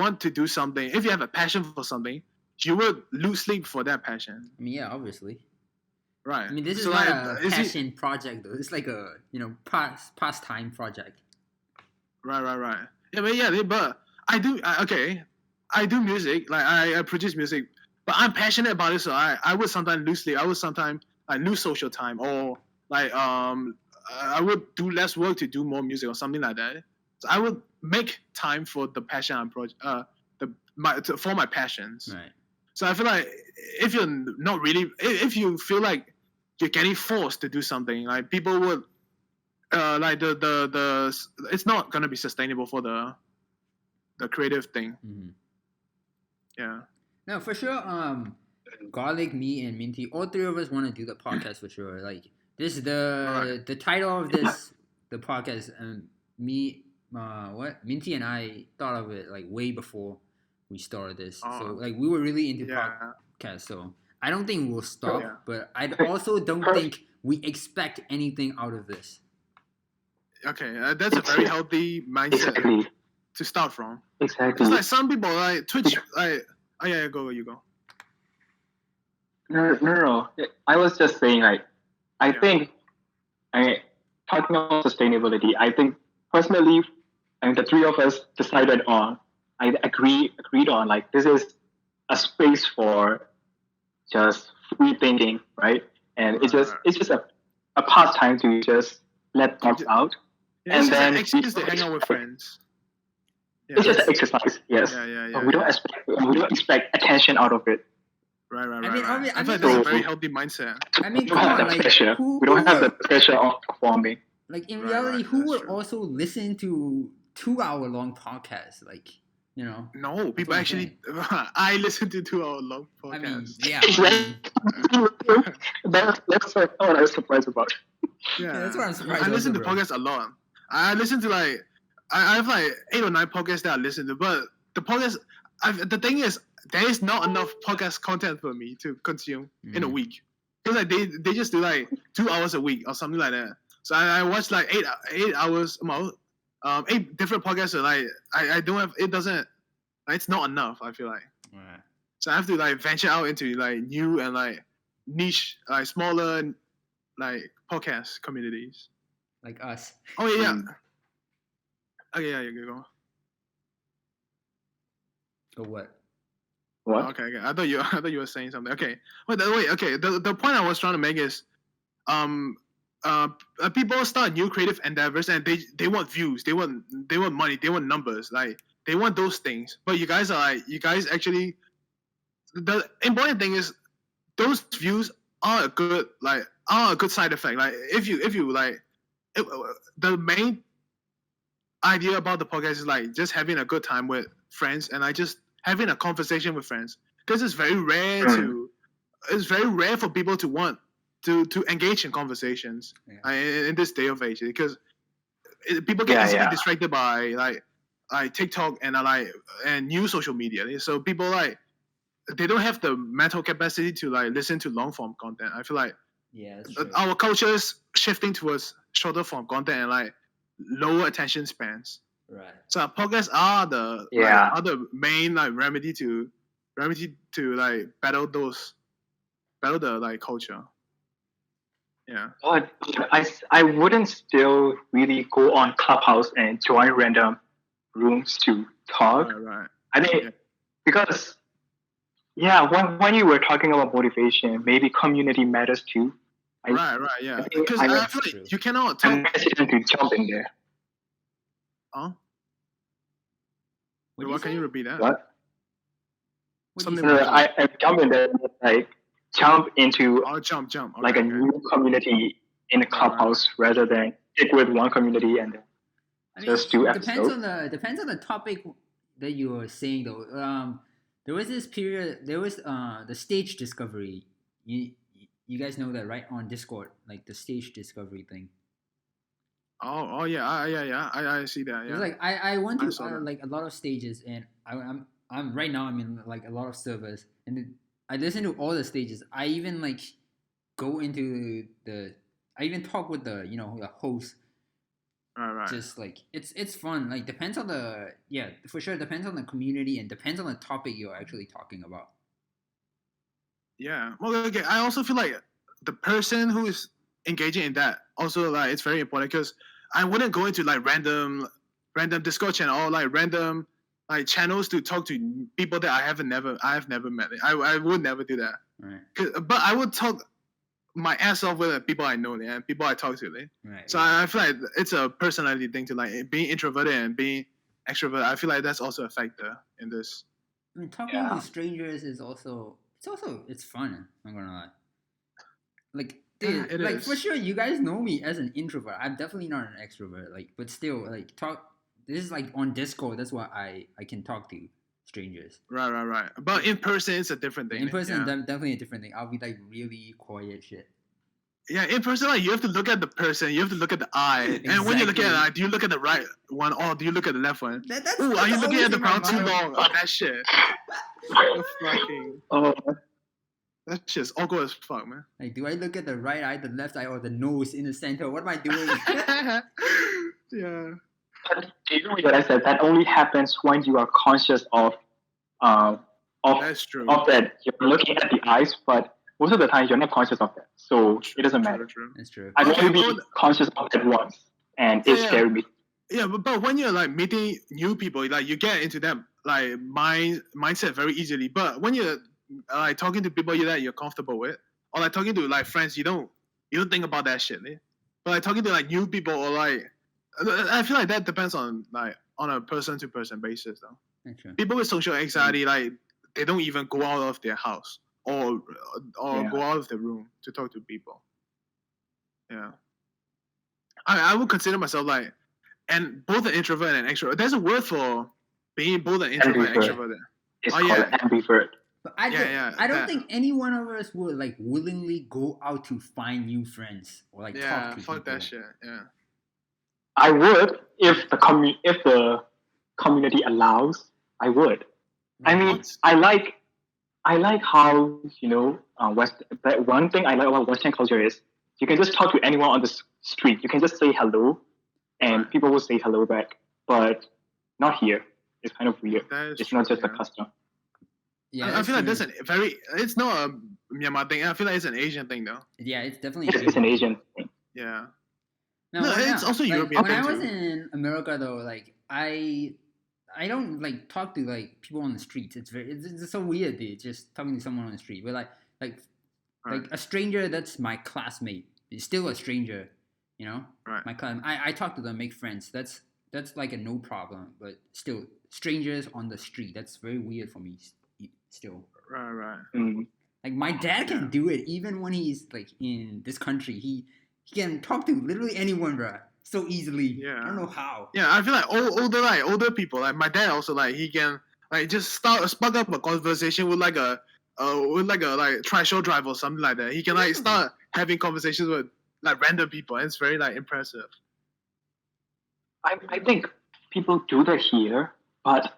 have a passion for something, you would lose sleep for that passion. I mean, yeah, obviously. Right. I mean, this is not a passion project, though. It's like a pastime project. Right. Yeah, but I do. I do music. I produce music, but I'm passionate about it. So I would sometimes lose sleep. I would sometimes lose social time, or I would do less work to do more music or something like that. So I would make time for the passion for my passions. Right. So I feel like if you feel like you're getting forced to do something, people would it's not gonna be sustainable for the creative thing. Mm-hmm. Yeah. No, for sure. Garlic, me, and Minty, all three of us want to do the podcast for sure. This is the title of the podcast. Minty and I thought of it way before we started this. So we were really into podcasts. So I don't think we'll stop, but I also don't think we expect anything out of this. Okay, that's a very healthy mindset to start from. Exactly. It's some people Twitch. Go. You go. No. I was just saying I think talking about sustainability. I think personally, the three of us decided on. I agreed on this is a space for just free thinking, right? And it's just a pastime to just let thoughts out. Yeah, and then it's just to hang out with friends. Yeah, it's just an exercise, yes. Yeah. We don't expect attention out of it. Right. I mean, that's a very healthy mindset. I mean, we don't have the pressure. We don't have the pressure of performing. In reality, who would also listen to 2-hour-long podcasts? No, people actually. I listen to 2-hour-long podcasts. I mean, yeah. That's what I was surprised about. Yeah, that's what I'm surprised. I listen to bro. podcasts a lot. I listen to I have 8 or 9 podcasts that I listen to, but the podcast. The thing is, there is not enough podcast content for me to consume in a week. Because they just do 2 hours a week or something like that. So I watch 8 hours. 8 different podcasts. So I don't have. It doesn't. It's not enough. I feel like. Right. So I have to venture out into new and niche, smaller like podcast communities. Like us. Oh yeah. Mm. Okay, yeah, you can go. Or what? What? Okay. I thought you were saying something. Okay. Wait. Okay. The point I was trying to make is, people start new creative endeavors and they want views, they want money, they want numbers, like they want those things. But you guys actually, the important thing is those views are a good side effect. Like if you like, the main idea about the podcast is like just having a good time with friends and like just having a conversation with friends, because it's very rare for people to want to engage in conversations in this day of age, because people get easily distracted by like TikTok and new social media. So people they don't have the mental capacity to like listen to long form content. I feel like that's true. Our culture is shifting towards shorter form content and like lower attention spans. Right. So podcasts are the main like remedy to like battle the like culture. Yeah. But I wouldn't still really go on Clubhouse and join random rooms to talk. Right. I think because when you were talking about motivation, maybe community matters too. Right. Yeah. Because I feel like you cannot talk. I'm hesitant to jump in there. Huh? What can you repeat that? What? Something I jump in there, like jump into jump. Like a new community in a Clubhouse rather than stick with one community and just do episodes. Depends on the topic that you were saying though. There was this period. There was the stage discovery. You guys know that, right? On Discord, like the stage discovery thing. Oh yeah. I see that. Yeah. It's like I went to like a lot of stages, and I'm right now. I'm in like a lot of servers, and I listen to all the stages. I even like go into I even talk with the host. Right. Just like it's fun. Like depends on for sure depends on the community and depends on the topic you're actually talking about. Yeah. Well, okay. I also feel like the person who is engaging in that also like it's very important, because I wouldn't go into like random Discord channel or like random like channels to talk to people that I have never met. I would never do that. Right. But I would talk my ass off with people I know and people I talk to. Right. So I feel like it's a personality thing to like being introverted and being extrovert. I feel like that's also a factor in this. I mean, talking to strangers is also it's fun. I'm gonna lie. Like, dude, like for sure, you guys know me as an introvert. I'm definitely not an extrovert. Like, but still, like talk. This is like on Discord. That's why I can talk to strangers. Right. But in person, it's a different thing. In person, definitely a different thing. I'll be like really quiet shit. Yeah, in person, like you have to look at the person, you have to look at the eye, Exactly. And when you look at the eye, do you look at the right one or do you look at the left one? Ooh, are you looking at the crowd too long? Oh, that shit. That shit's awkward as fuck, man. Like, do I look at the right eye, the left eye, or the nose in the center? What am I doing? Yeah. But do you know what I said? That only happens when you are conscious of That's true. Of that. You're looking at the eyes, but most of the time you're not conscious of that, so it doesn't matter. That's true. I've only been conscious of it once, and it scared me. Yeah, but when you're like meeting new people, like you get into that like mindset very easily. But when you're like talking to people that you're comfortable with, or like talking to like friends, you don't think about that shit. But like talking to like new people or like, I feel like that depends on like on a person to person basis though. That's true. People with social anxiety, like they don't even go out of their house or go out of the room to talk to people. Yeah. I would consider myself like, and both an introvert and an extrovert. There's a word for being both an introvert and extrovert. It's called ambivert. But I don't think any one of us would like willingly go out to find new friends or like talk to fuck people. that shit. Yeah. I would if the community allows. I would. I mean, I like how one thing I like about Western culture is you can just talk to anyone on the street. You can just say hello, and people will say hello back. But not here. It's kind of weird. It's not just a custom. I feel like that's it's not a Myanmar thing. I feel like it's an Asian thing though. Yeah, it's definitely It's an Asian thing. Yeah. No, it's also like, European when thing I was too. in America though, like I don't like talk to like people on the streets. It's so weird, dude, just talking to someone on the street. But like a stranger that's my classmate is still a stranger, you know. Right. My class, I talk to them, make friends. That's like a no problem. But still, strangers on the street, that's very weird for me. Still. Right. Like my dad can do it even when he's like in this country. He can talk to literally anyone, bro, so easily. Yeah. I don't know how. Yeah, I feel like older people, like my dad also, like he can like just spark up a conversation with like a tractor driver or something like that. He can like start having conversations with like random people, and it's very like impressive. I think people do that here, but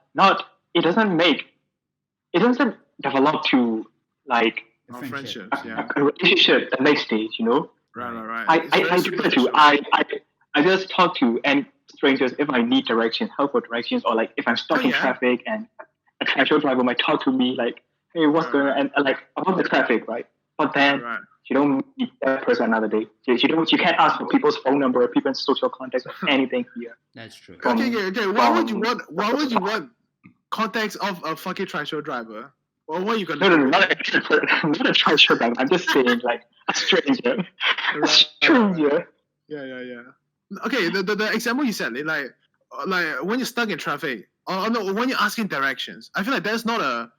it doesn't develop to like friendships, a relationship the next stage, you know. Right. I do that too. I just talk to strangers if I need directions, help with directions, or like if I'm stuck in traffic and a tractor driver might talk to me like, hey, what's going on, and like about the traffic, right? But then you don't meet that person another day. You can't ask for people's phone number, people's social contacts, or anything here. That's true. Okay. Why would you want contacts of a fucking tractor driver? Well, what are you gonna do? No, not a tractor driver. I'm just saying like a stranger. A stranger. Yeah. Okay, the example you said, like when you're stuck in traffic, or no, when you're asking directions, I feel like that's not a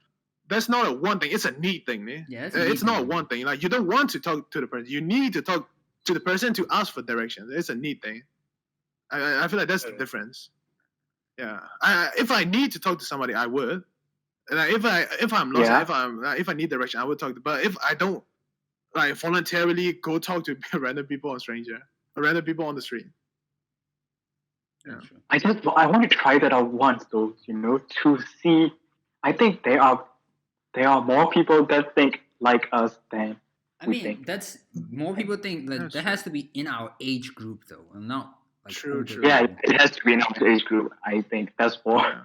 one thing. It's a need thing, man. Yeah, it's not one thing. Like you don't want to talk to the person. You need to talk to the person to ask for directions. It's a need thing. I feel like that's the difference. Yeah. If I need to talk to somebody, I would. And if I'm lost, if I need direction, I would talk. But if I don't like voluntarily go talk to random people on the street. Yeah. I want to try that out once though, you know, to see. I think there are more people that think like us than we think. That's more people think that has to be in our age group though, and not like true. Yeah, it has to be in our age group. I think that's more.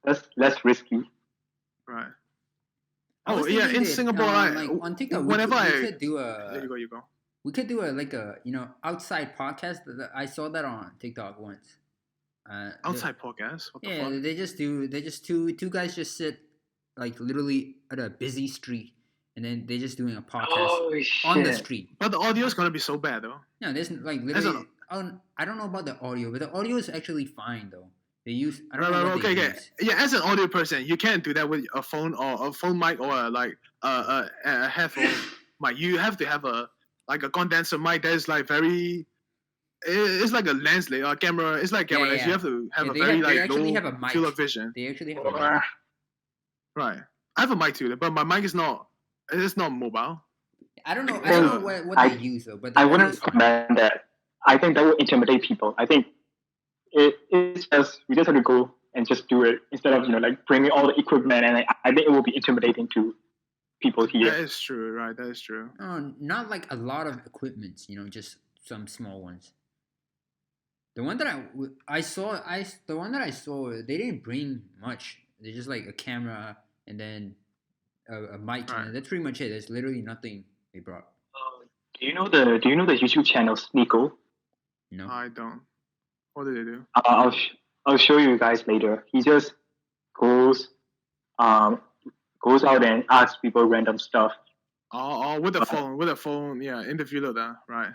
That's less risky. Right. Oh yeah, in Singapore, like on TikTok, whenever we could do a. There you go. We could do a outside podcast. I saw that on TikTok once. Outside podcast? What the fuck? They just two guys just sit like literally at a busy street, and then they're just doing a podcast on the street. But the audio is gonna be so bad though. No, there's like literally. I don't know about the audio, but the audio is actually fine though. They use Yeah, as an audio person, you can't do that with a phone or a phone mic or a headphone mic. You have to have a condenser mic that is like very. It's like a lens or a camera. It's like camera lens. You have to have a very low field of vision. They actually have a mic. Right. I have a mic too, but my mic is not. It's not mobile. I don't know what they use though, but I wouldn't recommend that. I think that would intimidate people. I think it's just we just have to go and just do it instead of like bringing all the equipment, and I think it will be intimidating to people here. That is true, right? That is true. Not like a lot of equipment, just some small ones. The one that I saw, they didn't bring much. They just like a camera and then a mic, and that's pretty much it. There's literally nothing they brought. Do you know the YouTube channel Sneeko? No, I don't. What do they do? I'll show you guys later. He just goes out and asks people random stuff. With the phone, yeah, interview that, right?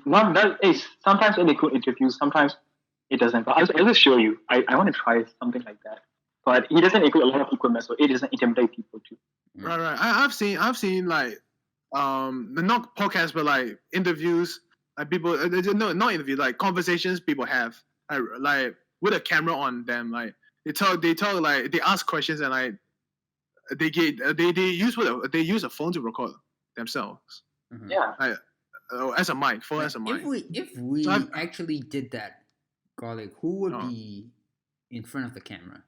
Not that is sometimes they could interviews, sometimes it doesn't. But I'll just show you. I want to try something like that. But he doesn't include a lot of equipment, so it doesn't intimidate people too. Right. I've seen like not podcasts but like interviews, like people not interviews, like conversations people have like with a camera on them, like they talk like they ask questions and like they use a phone to record themselves. Mm-hmm. Yeah. Like, as a mic. If we actually did that, Garlic, who would be in front of the camera?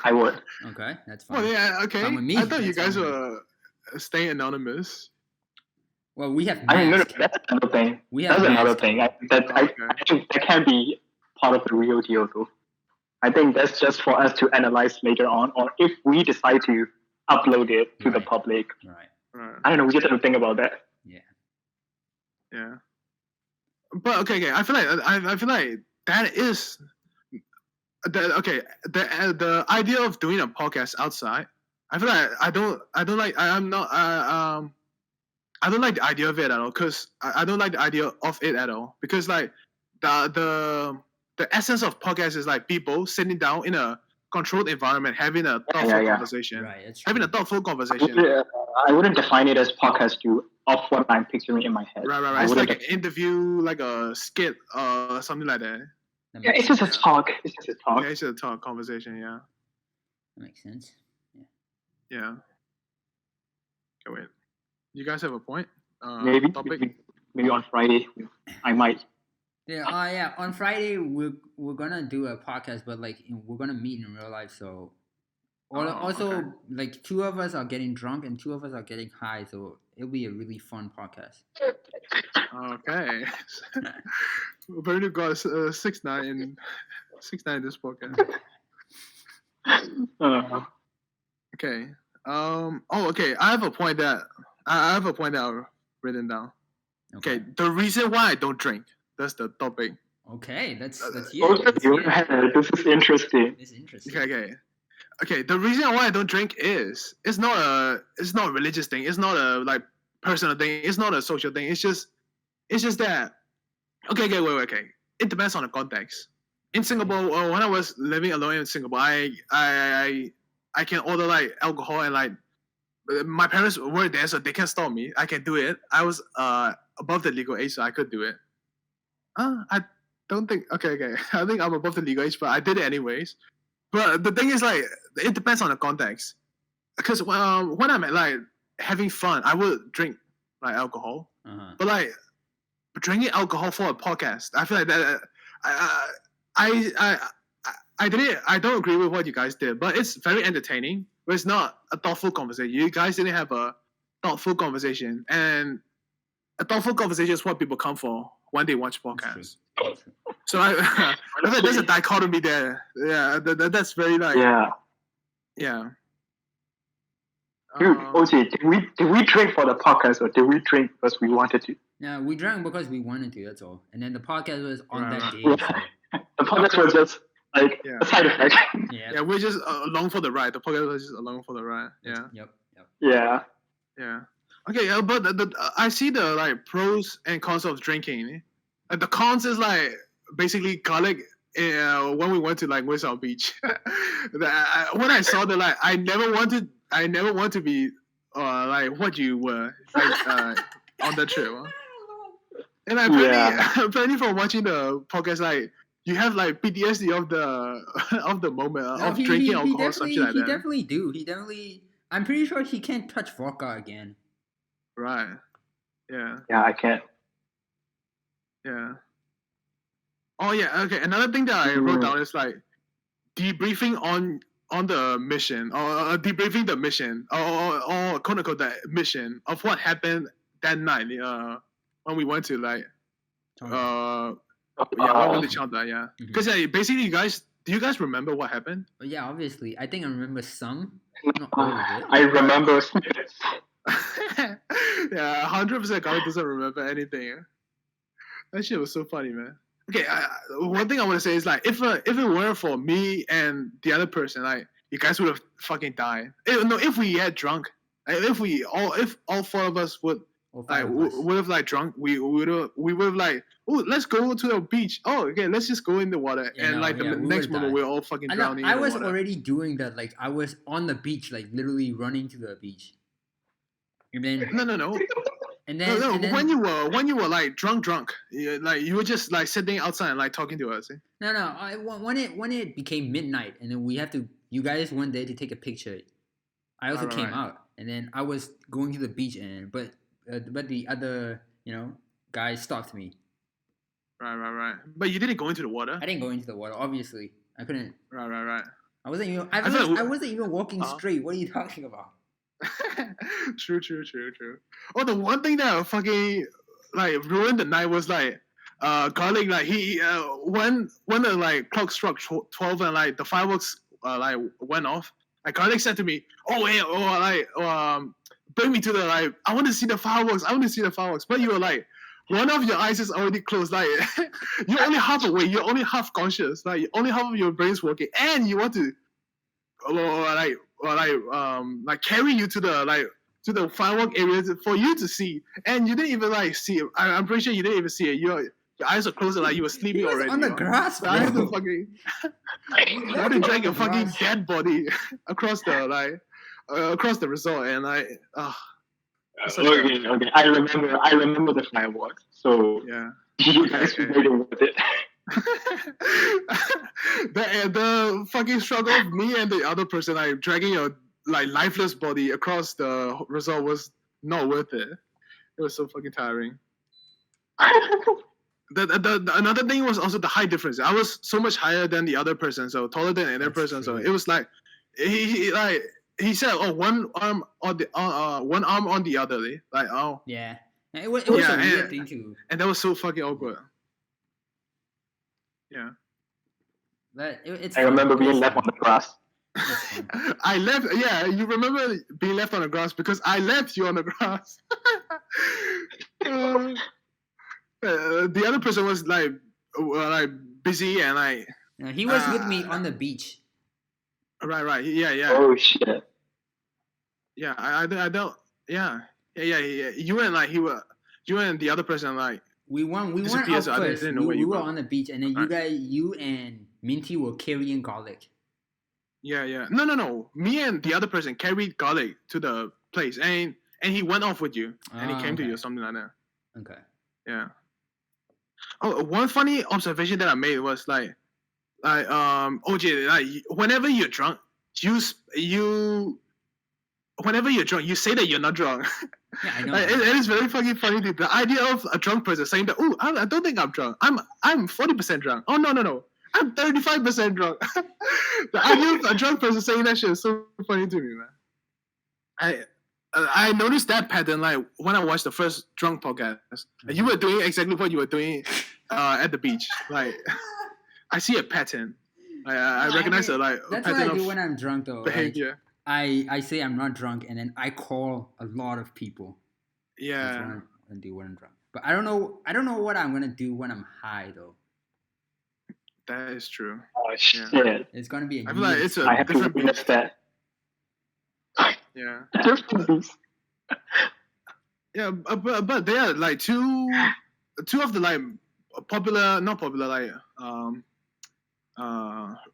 I would. Okay, that's fine. Well, yeah, okay. I thought you guys were staying anonymous. Well, we have. I mean, no, that's another thing. That's another thing. I think that can't be part of the real deal, though. I think that's just for us to analyze later on, or if we decide to upload it to the public. Right. I don't know. We just have to think about that. Yeah. But okay. I feel like that is the idea of doing a podcast outside. I feel like I don't like the idea of it at all, because I don't like the idea of it at all, because like the essence of podcast is like people sitting down in a controlled environment having a thoughtful conversation. Right, it's having a true. thoughtful conversation. I wouldn't define it as podcast of what I'm picturing in my head. Right. It's like an interview, like a skit, something like that. Yeah, it's just a talk. It's just a talk. Yeah, it's just a talk conversation. Yeah. That makes sense. Yeah. Okay, wait. You guys have a point? Maybe on Friday, I might. Yeah. On Friday we're gonna do a podcast, but like we're gonna meet in real life. So also like 2 of us are getting drunk and 2 of us are getting high. So it'll be a really fun podcast. Okay. We're going to go 6'9" in this podcast. Okay. Okay. I have a point that I've written down. Okay. The reason why I don't drink. That's the topic. Okay. That's This is interesting. It's interesting. Okay. The reason why I don't drink is it's not a religious thing. It's not a like personal thing. It's not a social thing. It's just that. Okay. Wait. It depends on the context. In Singapore, when I was living alone in Singapore, I can order like alcohol, and like my parents were there, so they can't stop me. I can do it. I was above the legal age, so I could do it. I don't think. Okay. I think I'm above the legal age, but I did it anyways. But the thing is, like, it depends on the context. Because when I'm like having fun, I would drink like alcohol. But like drinking alcohol for a podcast, I feel like that. I don't agree with what you guys did, but it's very entertaining. But it's not a thoughtful conversation. You guys didn't have a thoughtful conversation, and a thoughtful conversation is what people come for when they watch podcasts. So I think there's a dichotomy there. Yeah, that's very like yeah. Dude, OJ, did we drink for the podcast, or did we drink because we wanted to? No, we drank because we wanted to. That's all. And then the podcast was on that day. Yeah. The podcast was just like a side effect. Yeah, we're just along for the ride. The podcast was just along for the ride. Yeah. Yep. Yeah. Okay, but I see the like pros and cons of drinking. The cons is like basically garlic. When we went to like West South Beach, when I saw that, like I never want to be like what you were like on the trip. And apparently from watching the podcast, like you have like PTSD of the moment of drinking alcohol or something like that. He definitely do. I'm pretty sure he can't touch vodka again. Right. Yeah. Yeah, I can't. Yeah. Oh yeah. Okay. Another thing that I wrote down is like debriefing on the mission, or debriefing the mission, or quote unquote the mission of what happened that night. When we went to like when we went to Chaung, yeah. Because basically, do you guys remember what happened? Yeah, obviously. I think I remember some, not all of it. I remember. Yeah, 100% Garlic doesn't remember anything. That shit was so funny, man. Okay, one thing I want to say is like, if it weren't for me and the other person, like you guys would have fucking died. If we had drunk, if all 4 of us would have like drunk, we would have like, oh, let's go to the beach. Oh, okay, let's just go in the water, the next moment we're all fucking drowning. I was already doing that. Like I was on the beach, like literally running to the beach. And then no. And then when you were like drunk, like you were just like sitting outside and like talking to us. When it became midnight, and then you guys went there to take a picture. I also came out, and then I was going to the beach, but the other guys stopped me. Right. But you didn't go into the water. I didn't go into the water. Obviously, I couldn't. Right. I wasn't even walking straight. What are you talking about? True. Oh, the one thing that fucking like ruined the night was like garlic, like he when the like clock struck 12 and like the fireworks like went off, like garlic said to me, "Oh hey, bring me to the like I want to see the fireworks. I want to see the fireworks." But you were like, one of your eyes is already closed, like you're only half awake, you're only half conscious, like only half of your brain's working, and you want to like carry you to the firework area for you to see, and you didn't even like see it. I'm pretty sure you didn't even see it. Your eyes are closed, like you were sleeping He was already. on the grass, I had to bro. fucking, I had to drag a fucking dead body across the resort, and Okay. I remember the fireworks. So yeah. you guys made it worth it. the fucking struggle of me and the other person like dragging a like lifeless body across the resort was not worth it. It was so fucking tiring. The another thing was also the height difference. I was so much higher than the other person, so taller than the other person. True. So it was like he said, "Oh, one arm on the other." Like, oh. Yeah. It was a weird and, thing too. And that was so fucking awkward. Yeah. But it's I remember being left on the grass. I left. Yeah, you remember being left on the grass because I left you on the grass. The other person was like busy and like. He was with me on the beach. Right. Yeah. Oh shit. Yeah, I don't. Yeah. You and the other person like. We weren't up first. We were on the beach, and then you and Minty were carrying garlic. Yeah. No. Me and the other person carried garlic to the place, and he went off with you, and he came to you or something like that. Okay. Yeah. Oh, one funny observation that I made was like OJ, like whenever you're drunk, you say that you're not drunk. Yeah, I know. Like, it is very fucking funny. The idea of a drunk person saying that, "Oh, I don't think I'm drunk. I'm 40% drunk. Oh no. I'm 35% drunk." The idea of a drunk person saying that shit is so funny to me, man. I noticed that pattern like when I watched the first drunk podcast. You were doing exactly what you were doing at the beach. Like I see a pattern. I recognize a pattern what I do when I'm drunk though. behavior. Like, I say I'm not drunk, and then I call a lot of people. Yeah. That's what I'm gonna do when I'm drunk. But I don't know what I'm gonna do when I'm high though. That is true. Oh shit. Yeah. It's gonna be. I feel like it's a I have to different witness that. Yeah. Yeah. But there are like two of the like not popular like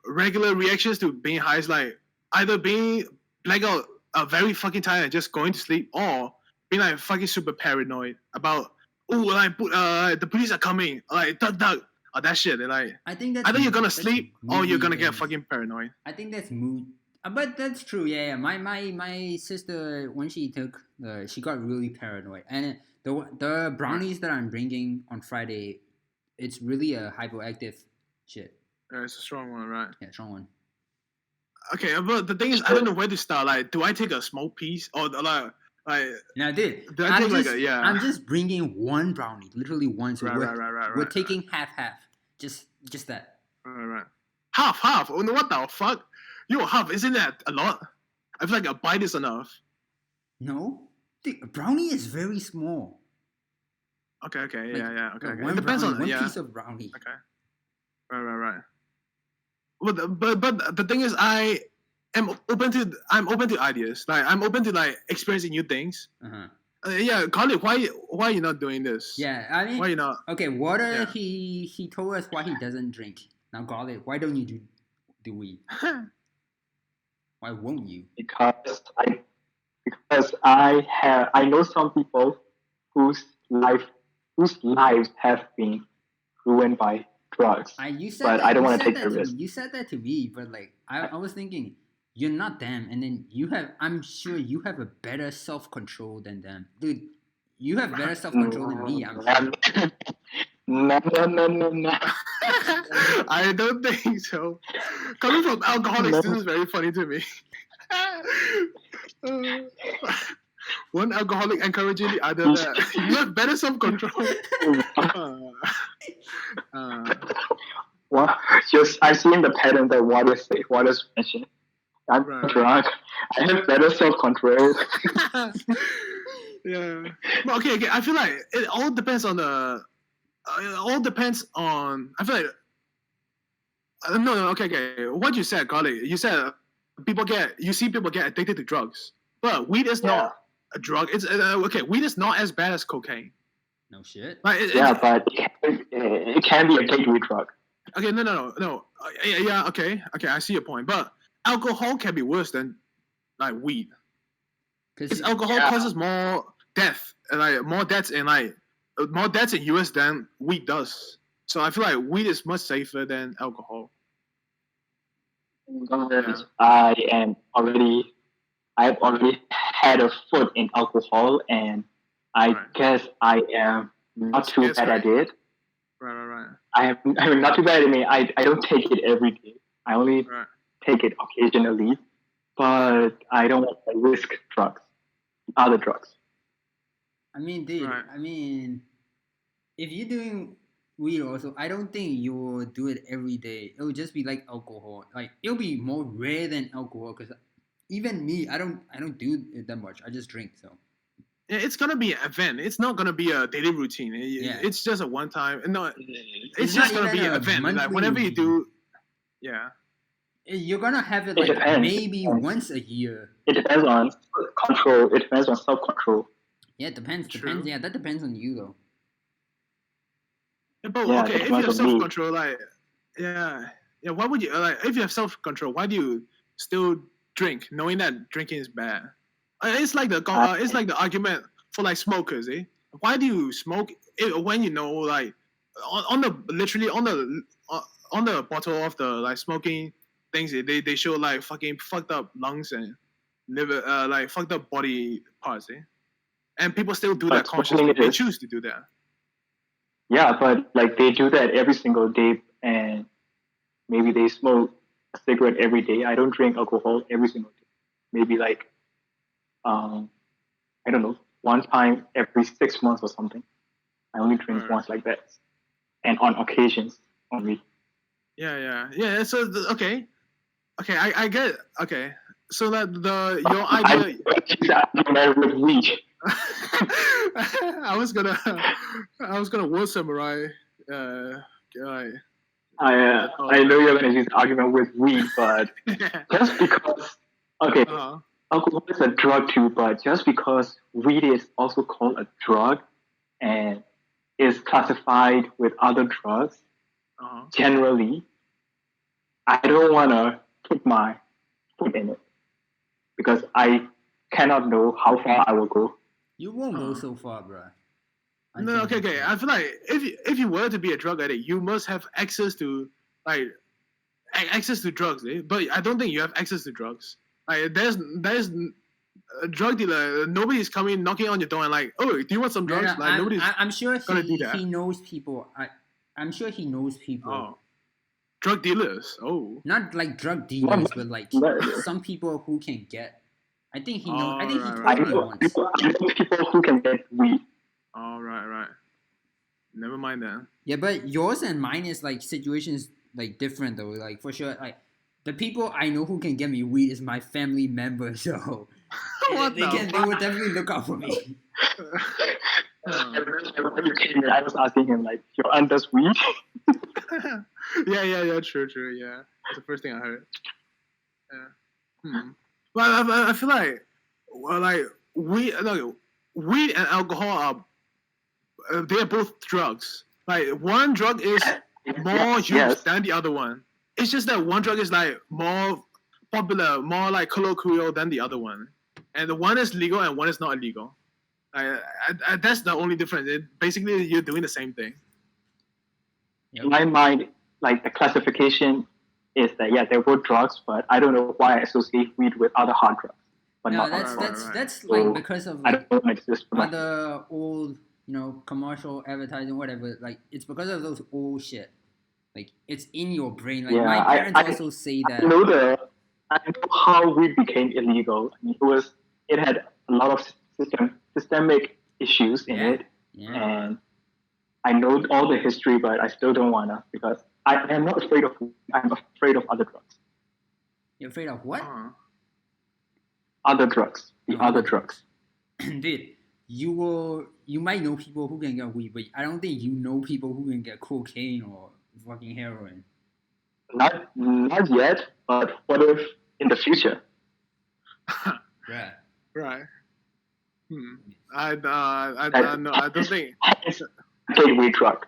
regular reactions to being high is like either being blackout very fucking tired and just going to sleep, or being like fucking super paranoid about the police are coming, like duck or that shit. And like I think that's either you're gonna sleep or you're gonna get things. fucking paranoid. I think that's mood. But that's true. Yeah. My sister, when she took she got really paranoid, and the brownies that I'm bringing on Friday, it's really a hyperactive shit. Yeah, it's a strong one, right? Yeah, strong one. Okay, but the thing is, I don't know where to start. Like, do I take a small piece or like? No, dude. Do I take I'm just bringing one brownie, literally one. So we're taking half. Just that. Right. Half. Oh no, what the fuck? Half, isn't that a lot? I feel like a bite is enough. No, dude, a brownie is very small. Okay, Like, yeah. Okay. One It depends brownie, on one piece of brownie. Okay. Right. But the thing is, I'm open to ideas. Like I'm open to like experiencing new things. Yeah, Khalid, why are you not doing this? Yeah, I mean, why you not? Okay, water. Yeah. He told us why he doesn't drink. Now, Khalid, why don't you do weed? Why won't you? Because I know some people whose lives have been ruined by drugs. I don't want to take the risk. You said that to me, but like I was thinking, you're not them, and then I'm sure you have a better self-control than them, dude. You have better self-control than me. I'm sure. No. I don't think so. Coming from alcoholics, this is very funny to me. One alcoholic encouraging the other that you have better self-control. Well, just I've seen the pattern that Water's mentioned. I'm Right. drunk. I have better self-control. Yeah. But okay. I feel like it all depends on the. It all depends on. I feel like. No. Okay. What you said, Carly. You said you see people get addicted to drugs, but weed is not a drug. It's okay. Weed is not as bad as cocaine. No shit. But it can be a gateway drug. Okay. No. Yeah. Okay. I see your point, but alcohol can be worse than like weed. Because alcohol causes more death, more deaths in US than weed does. So I feel like weed is much safer than alcohol. I've already had a foot in alcohol, and I guess I am not too bad at it. Right. I'm not too bad at it. I don't take it every day. I only take it occasionally, but I don't want to risk other drugs. I mean, dude. Right. I mean, if you're doing weed also, I don't think you will do it every day. It will just be like alcohol. Like it'll be more rare than alcohol because even me, I don't do it that much. I just drink. So yeah, it's gonna be an event. It's not gonna be a daily routine. It's just a one time. No, it's just gonna be an event. Like whenever you do, you're gonna have it like maybe once a year. It depends on control. It depends on self-control. Yeah, it depends. True. Depends. Yeah, that depends on you though. Yeah, but okay, if you have self-control, why would you if you have self-control, why do you still drink, knowing that drinking is bad? It's like the argument for like smokers, eh? Why do you smoke when you know on the bottle of the smoking things, they show fucking fucked up lungs and liver, fucked up body parts, eh? And people still do that consciously. They choose to do that. Yeah, but they do that every single day, and maybe they smoke a cigarette every day. I don't drink alcohol every single day. Maybe I don't know, one time every 6 months or something. I only drink once like that, and on occasions only. Yeah. So okay, I get it. Okay. So that your idea. With weed. I was gonna word summarize. I know you're gonna use the argument with weed, but just because alcohol is a drug too, but just because weed is also called a drug and is classified with other drugs, generally, I don't wanna put my foot in it because I cannot know how far I will go. You won't go so far, bro. No, okay. I feel like if you were to be a drug addict, you must have access to drugs, eh? But I don't think you have access to drugs. There's a drug dealer. Nobody's coming knocking on your door and oh, do you want some drugs? I'm sure he knows people. I'm sure he knows people. Oh. Drug dealers. Oh. Not like drug dealers, but some people who can get. I think he knows. I think he told me once. I know people who can get weed. Oh, right. Never mind then. Yeah, but yours and mine is situations different though. For sure, the people I know who can get me weed is my family members. So they would definitely look out for me. When you came here, I was asking him your aunt does weed? Yeah. True. Yeah, that's the first thing I heard. Yeah. Well, I feel weed and alcohol they are both drugs. One drug is more used than the other one. It's just that one drug is more popular, more colloquial than the other one, and the one is legal and one is not illegal. That's the only difference. Basically, you're doing the same thing. In my mind, the classification is that they're both drugs, but I don't know why I associate weed with other hard drugs. But no, that's because of other old commercial advertising, whatever. It's because of those old shit. It's in your brain. My parents also say that. I know how weed became illegal. I mean, it had a lot of systemic issues in it, and I know all the history, but I still don't wanna because I am not afraid of. I'm afraid of other drugs. You're afraid of what? Other drugs. The Oh, other other drugs. Dude, you might know people who can get weed, but I don't think you know people who can get cocaine or fucking heroin. Not yet, but what if in the future? Yeah. Right. I don't think. It's a gateway drug.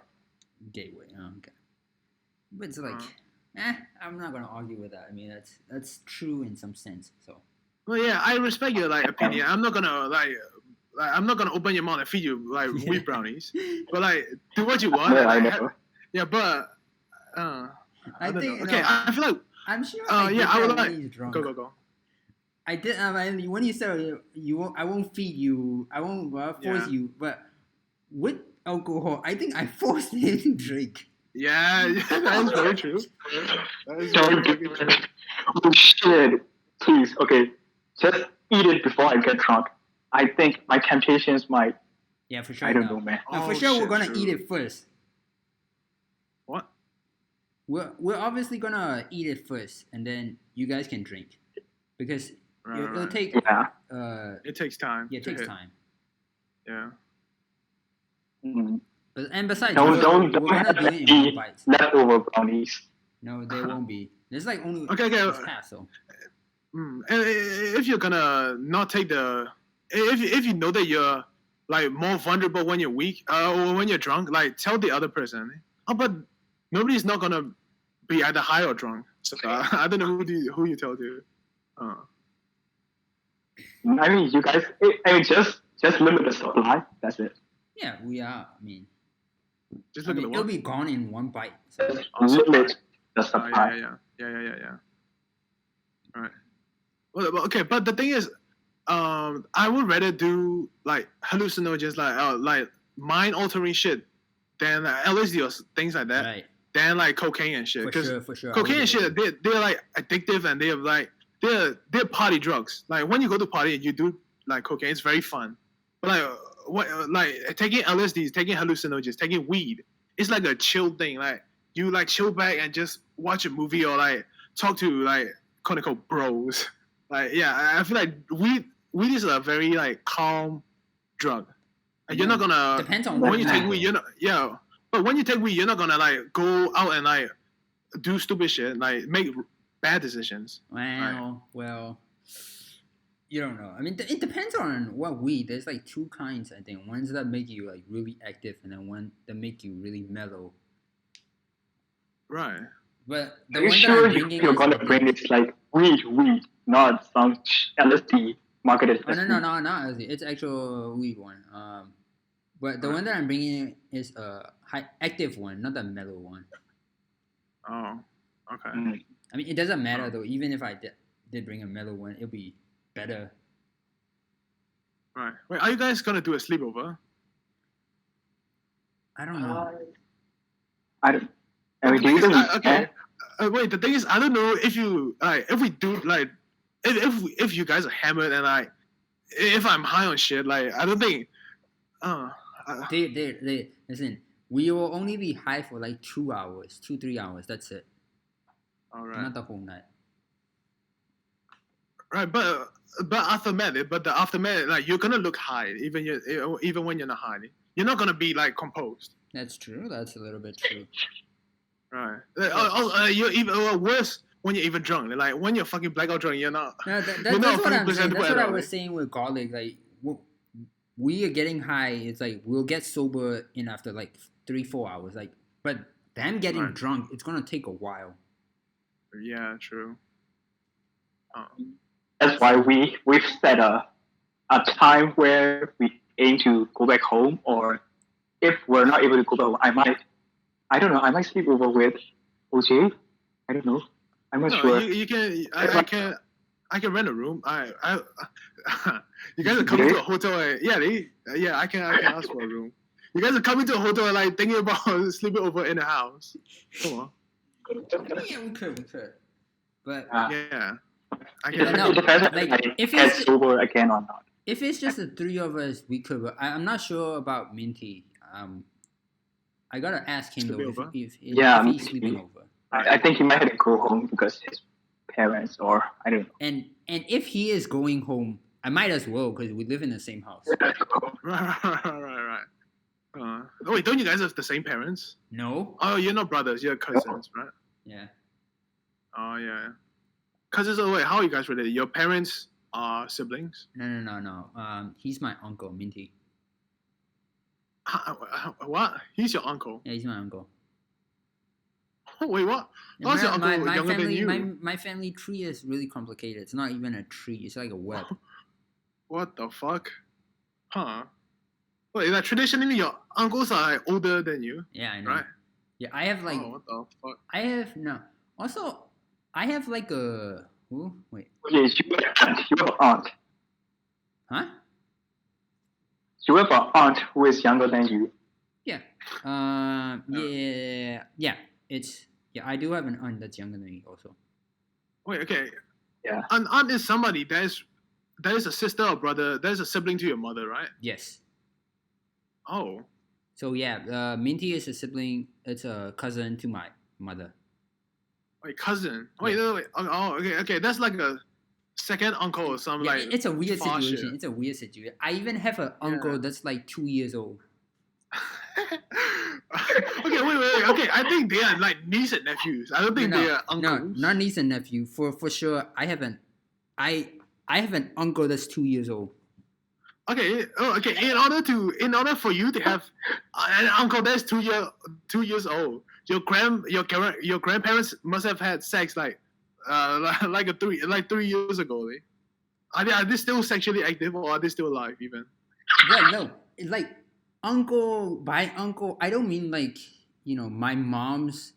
Gateway. Oh, okay. But it's like, I'm not gonna argue with that. I mean, that's true in some sense. So. Well, yeah, I respect your opinion. I'm not gonna I'm not gonna open your mouth and feed you wheat brownies. But do what you want. Yeah, I know. Yeah, but I think. Okay, I feel like. I'm sure. I would like. He's drunk. Go. I did. When you said I won't feed you. I won't force you. But with alcohol, I think I forced him to drink. Yeah, that's very true. Oh shit! Please, okay, just eat it before I get drunk. I think my temptations might. Yeah, for sure. I don't know, man. No, for sure, we're gonna eat it first. What? We're obviously gonna eat it first, and then you guys can drink, because it'll take. Yeah. It takes time. Yeah, it takes time. Yeah. Mm-hmm. And besides, don't we're gonna do it in one bite. Leftover brownies. No, there won't be. There's like only okay. half, so. And if you're gonna not take if you know that you're more vulnerable when you're weak or when you're drunk, tell the other person. Oh, but nobody's not gonna be either high or drunk. So I don't know who you tell to. I mean, you guys. I mean, just limit the supply. That's it. Yeah, we are. I mean, just look at the it'll be gone in one bite. So. Limit the supply. Yeah. All right. Well, okay, but the thing is, I would rather do hallucinogens, mind-altering shit, than LSD or things like that, right. than cocaine and shit. For sure. Cocaine and shit, they're addictive and they're party drugs. When you go to party and you do cocaine, it's very fun. But taking LSD, taking hallucinogens, taking weed, it's like a chill thing. You chill back and just watch a movie or talk to quote unquote bros. I feel like weed is a very calm drug. You're not gonna depends on when you take weed. You're not but when you take weed, you're not gonna go out and do stupid shit, make bad decisions. Well, you don't know. I mean, it depends on what weed. There's two kinds, I think. Ones that make you really active, and then one that make you really mellow. Right. But the Are you one sure that I'm bringing you're gonna bring it weed, not some LSD marketed? Oh, no, not LSD. It's actual weed one. But the one that I'm bringing is a high active one, not the mellow one. Oh, okay. I mean, it doesn't matter though. Even if I did bring a mellow one, it'll be better. Right. Wait, are you guys gonna do a sleepover? I don't know. I don't. I mean, do you okay. Wait, the thing is, I don't know if you if we do if you guys are hammered and if I'm high on shit, I don't think. They listen. We will only be high for 2 hours, 3 hours. That's it. All right. Not the whole night. Right, but the aftermath, you're gonna look high even when you're not high. You're not gonna be composed. That's true. That's a little bit true. Right. You're even worse when you're even drunk. When you're fucking blackout drunk, you're not. No, that's what I'm saying. That's what I was saying with garlic. We are getting high. It's we'll get sober in after 3-4 hours. But them getting drunk, it's gonna take a while. Yeah, true. That's why we've set a time where we aim to go back home, or if we're not able to go back home, I might sleep over with OJ. I don't know. I'm not sure. You can. I can rent a room. You guys are coming to a hotel. I can ask for a room. You guys are coming to a hotel thinking about sleeping over in a house. Come on. Yeah, we could. But yeah. I can. It depends if it's sober again or not. If it's just the three of us, we could. But I'm not sure about Minty. I gotta ask him To be though over? if Yeah, he's sleeping over. I think he might have to go home because his parents, or I don't know. And if he is going home, I might as well because we live in the same house. Right. Oh wait, don't you guys have the same parents? No. Oh, you're not brothers, you're cousins, right? Yeah. Oh yeah. Cousins. Oh wait, how are you guys related? Your parents are siblings? No. He's my uncle, Minty. What? He's your uncle? Yeah, he's my uncle. Oh, wait, what? Yeah, How's your uncle my younger family, than you? my family tree is really complicated. It's not even a tree. It's like a web. What the fuck? Huh? Wait, like traditionally your uncles are like, older than you, Yeah, I know. right? Yeah, I have like Oh, what the fuck? I have no. Also, I have like a wait. Okay, you have an aunt. Huh? You have an aunt who is younger than you. Yeah. Yeah. I do have an aunt that's younger than me also. Wait, okay. Yeah. An aunt is somebody that is a sister or brother. That is a sibling to your mother, right? Yes. Oh. So yeah, Minty is a sibling. It's a cousin to my mother. Wait, cousin. Wait, Yeah. no, wait. Oh, okay. That's like a second uncle or something Yeah, like. it's a weird far situation. shit. It's a weird situation. I even have an uncle Yeah. that's like 2 years old. Okay, wait. Okay, I think they are like niece and nephews. I don't think they are uncles. No, not niece and nephew. For sure, I have an uncle that's 2 years old. Okay. Oh, okay. In order for you to have an uncle that's 2 years old, your grandparents must have had sex like 3 years ago. Are they still sexually active or are they still alive even? Well, no, it's like uncle by uncle. I don't mean like my mom's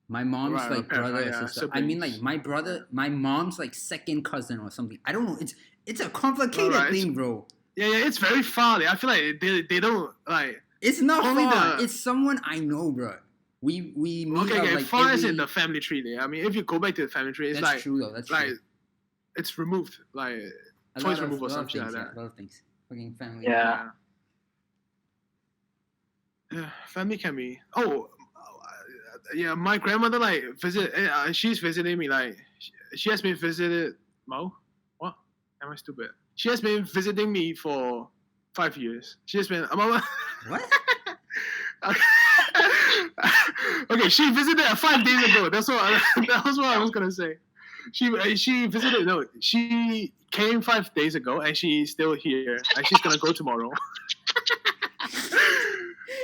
Right, like brother or yeah, sister. I mean like siblings. my mom's like second cousin or something. I don't know. It's a complicated Alright, thing, bro. Yeah, it's very far. I feel like they don't like. It's not Only far. the- It's someone I know, bro. We meet up Okay. like Far as every... in the family tree. I mean, if you go back to the family tree, it's That's like true though. That's like true. it's removed, like A twice lot of, removed or lot of something things. like Yeah, that. a lot of things. Fucking family. Yeah. Yeah, family can be. Oh, yeah. My grandmother like visit. She's visiting me. Like she has been visited. Mo, what? Am I stupid? She has been visiting me for 5 years. She has been. What? Okay, she visited 5 days ago. That was what I was gonna say. She visited. No, she came 5 days ago, and she's still here, and she's gonna go tomorrow.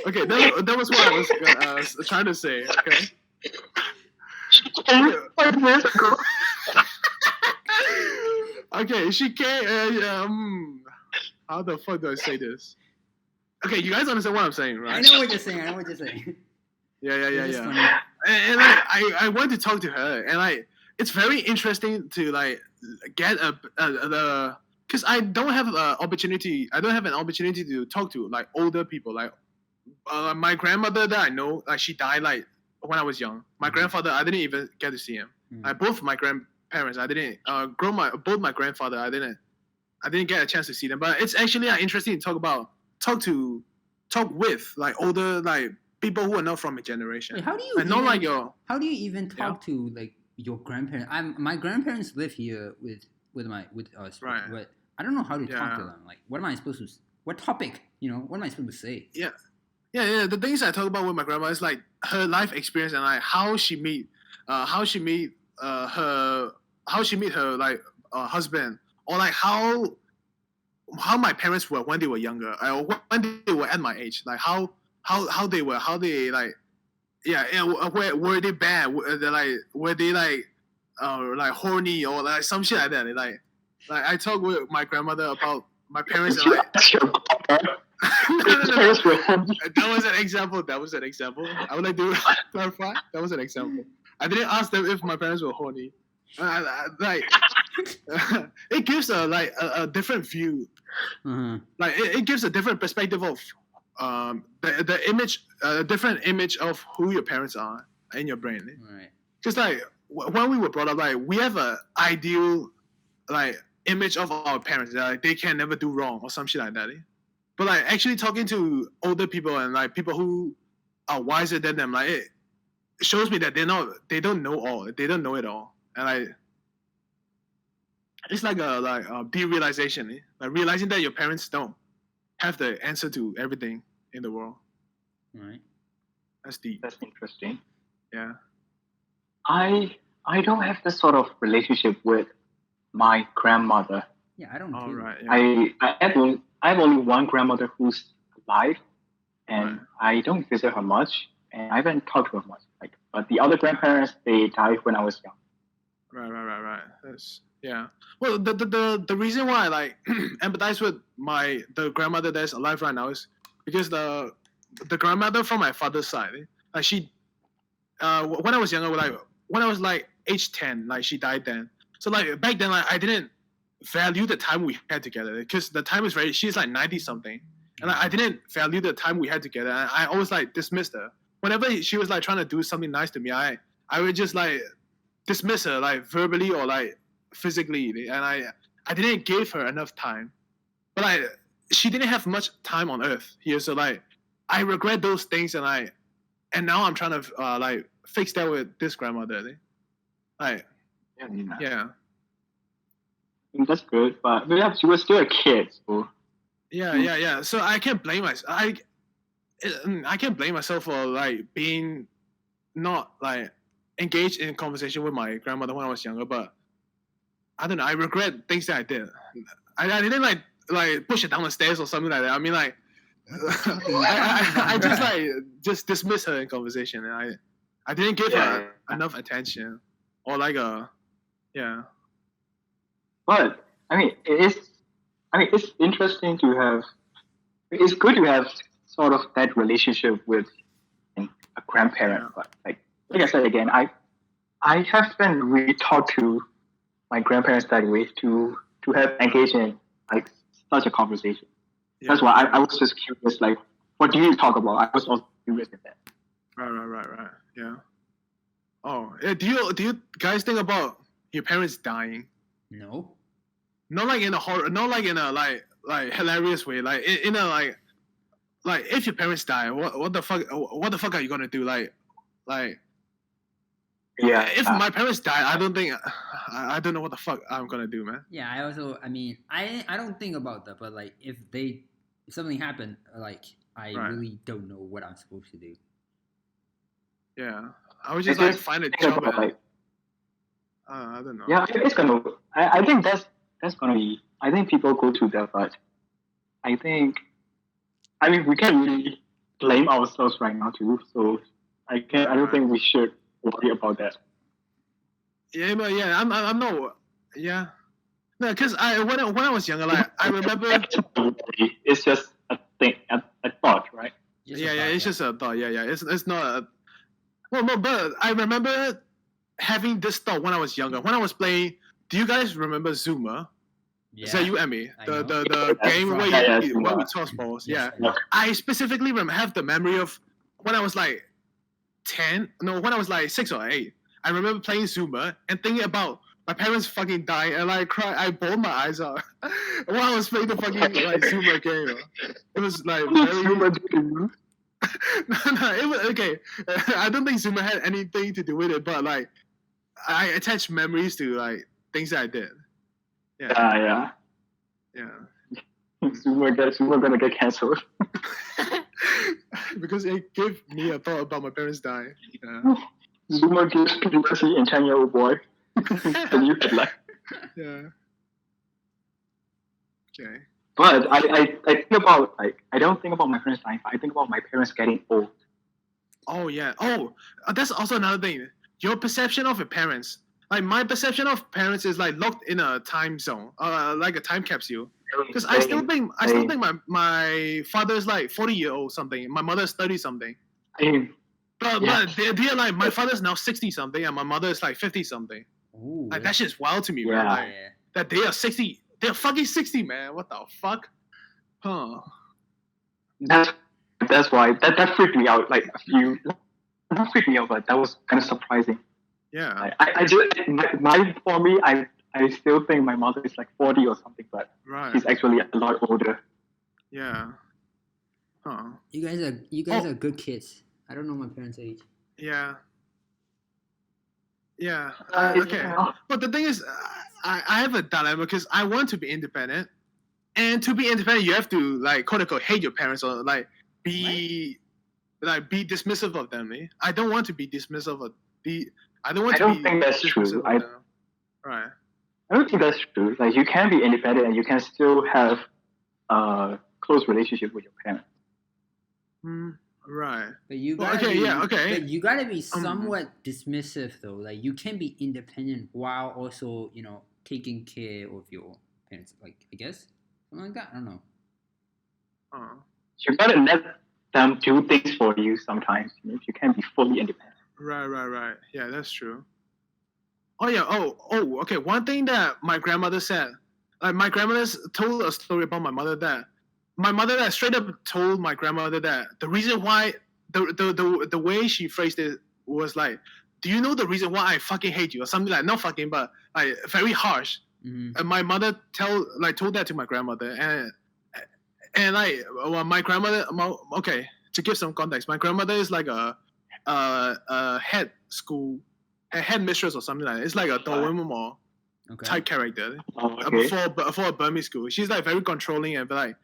Okay, that was what I was trying to say. Okay. Okay, she came. How the fuck do I say this? Okay, you guys understand what I'm saying, right? I know what you're saying. Yeah. It's just funny. And like, I want to talk to her, and like, it's very interesting to like get because I don't have an opportunity. I don't have an opportunity to talk to like older people. Like my grandmother that I know, like she died like when I was young. My grandfather, I didn't even get to see him. Both my grandparents, I didn't both my grandfather, I didn't get a chance to see them. But it's actually interesting to talk with like older like people who are not from a generation. Wait, how do you and not like your how do you even talk to like your grandparents? My grandparents live here with us, Right. But I don't know how to talk Yeah. to them. Like, what am I supposed to? What topic? What am I supposed to say? Yeah. The things I talk about with my grandma is like her life experience and like how she meet her like husband, or like how my parents were when they were younger, or when they were at my age, like how they like were they bad, were they like horny or like some shit like that. Like I talk with my grandmother about my parents and like no. That was an example. I would like to clarify. That was an example. I didn't ask them if my parents were horny. Like it gives a different view. Like it gives a different perspective of the image, a different image of who your parents are in your brain. Right. Because like when we were brought up, like we have a ideal like image of our parents. Like they can never do wrong or some shit like that. But like actually talking to older people and like people who are wiser than them. Like it shows me that they don't know all. They don't know it all, and it's like a derealization, like realizing that your parents don't have the answer to everything in the world. Right. That's deep. That's interesting. Yeah. I don't have this sort of relationship with my grandmother. Yeah, I don't. All too. right. Yeah. I have only one grandmother who's alive, and Right. I don't visit her much, and I haven't talked to her much. But the other grandparents, they died when I was young. Right. That's yeah. Well, the reason why I like empathize with the grandmother that's alive right now is because the grandmother from my father's side, like she, when I was younger, when I was like age 10, like she died then. So like back then, like I didn't value the time we had together because the time is she's like 90 something, and I didn't value the time we had together. And I always like dismissed her whenever she was like trying to do something nice to me. I would just like dismiss her like verbally or like physically, and I didn't give her enough time. But like she didn't have much time on earth here, so like I regret those things, and now I'm trying to like fix that with this grandmother. Like yeah. That's good, but yeah, she was still a kid, so Yeah. So I can't blame myself. I can't blame myself for like being not like engaged in conversation with my grandmother when I was younger. But I don't know. I regret things that I did. I didn't like push it down the stairs or something like that. I mean like I just like just dismiss her in conversation, and I didn't give her enough attention or like yeah. But it's interesting to have. It's good to have sort of that relationship with a grandparent. Yeah. But like I said again, I haven't really talked to my grandparents that way to have engaged in like such a conversation. Yeah. That's why I was just curious. Like, what do you talk about? I was also curious in that. Right. Yeah. Oh, yeah. Do you guys think about your parents dying? No. Not like in a horror, not like in a like hilarious way. Like in a like if your parents die, what the fuck are you gonna do? Like Yeah. if my parents die, I don't think I don't know what the fuck I'm gonna do, man. Yeah, I mean, I don't think about that, but like if something happened, like I Right. really don't know what I'm supposed to do. Yeah, I would just like find a job. I don't know. Yeah, it's gonna. I think that's gonna be. I think people go to that, but I mean, we can't really blame ourselves right now too. So I don't think we should worry about that. Yeah, but yeah, I'm not. Yeah, no, because when I was younger, like I remember. It's just a thing, a thought, right? It's just a thought. Yeah, it's not a. Well, no, but I remember having this thought when I was younger. When I was playing, do you guys remember Zoomer? Yeah. Is that you and me? I The game where we toss balls. Yes, Yeah. I specifically have the memory of when I was like 10. No, when I was like 6 or 8. I remember playing Zoomer and thinking about my parents fucking dying, and like I bawled my eyes out while I was playing the fucking like Zoomer game. It was like very. No, it was okay. I don't think Zoomer had anything to do with it, but like I attached memories to like things that I did. Yeah. Zoomer gonna get cancelled. Because it gave me a thought about my parents dying. Yeah. Zoomer gives PTSD in 10-year-old boy. And you could like. Yeah. Okay. But I think about like I don't think about my parents dying. I think about my parents getting old. Oh yeah. Oh, that's also another thing. Your perception of your parents. Like my perception of parents is like locked in a time zone, like a time capsule. Because I still think my father is like 40-year-old something. My mother is 30 something. But they're like my father's now 60 something and my mother is like 50 something. Ooh, like that shit's wild to me, man. Like, that they are 60. They're fucking 60, man. What the fuck? Huh. That's why that freaked me out. Like not freaked me out, but that was kind of surprising. Yeah. I just for me, I still think my mother is like 40 or something, but she's actually a lot older. Yeah. Huh. You guys are good kids. I don't know my parents' age. Yeah. Yeah. It's- Okay. But the thing is, I have a dilemma because I want to be independent, and to be independent, you have to like quote unquote hate your parents or like be dismissive of them. I don't want to be dismissive of the. I don't want I to don't be think that's dismissive true. of I them. Right. don't think that's true. Like you can be independent and you can still have a close relationship with your parents. Right. But you Well, gotta okay, be, yeah, okay. But you gotta be somewhat dismissive though. Like you can be independent while also, taking care of your parents. Like I guess something like that. I don't know. You gotta let them do things for you sometimes. You can't be fully independent. Right. Yeah, that's true. Oh yeah. Oh. Okay. One thing that my grandmother said, like my grandmother told a story about my mother that straight up told my grandmother that the reason why the way she phrased it was like, do you know the reason why I fucking hate you or something like not fucking but like very harsh. And my mother told that to my grandmother and like my grandmother. Okay, to give some context, my grandmother is like a head mistress or something like that. It's like a Doraemon type character for a Burmese school. She's like very controlling and like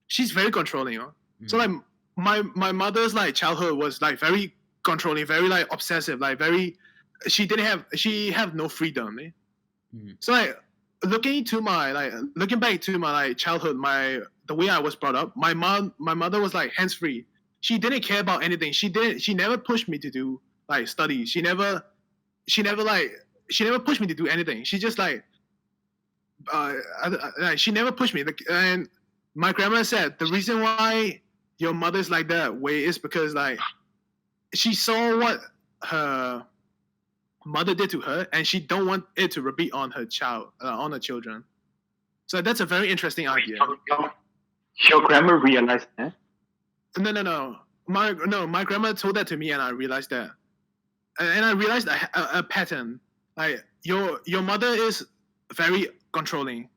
she's very controlling. So like my mother's like childhood was like very controlling, very like obsessive, like very. She have no freedom. So like looking back to my like childhood, the way I was brought up, my mother was like hands free. She didn't care about anything. She never pushed me to do like studies. She never pushed me to do anything. She just like she never pushed me. And my grandma said the reason why your mother's like that way is because like she saw what her mother did to her, and she don't want it to repeat on her children. So that's a very interesting idea. Your grandma realized that? No. My grandma told that to me, and I realized that, and I realized a pattern. Like your mother is very controlling.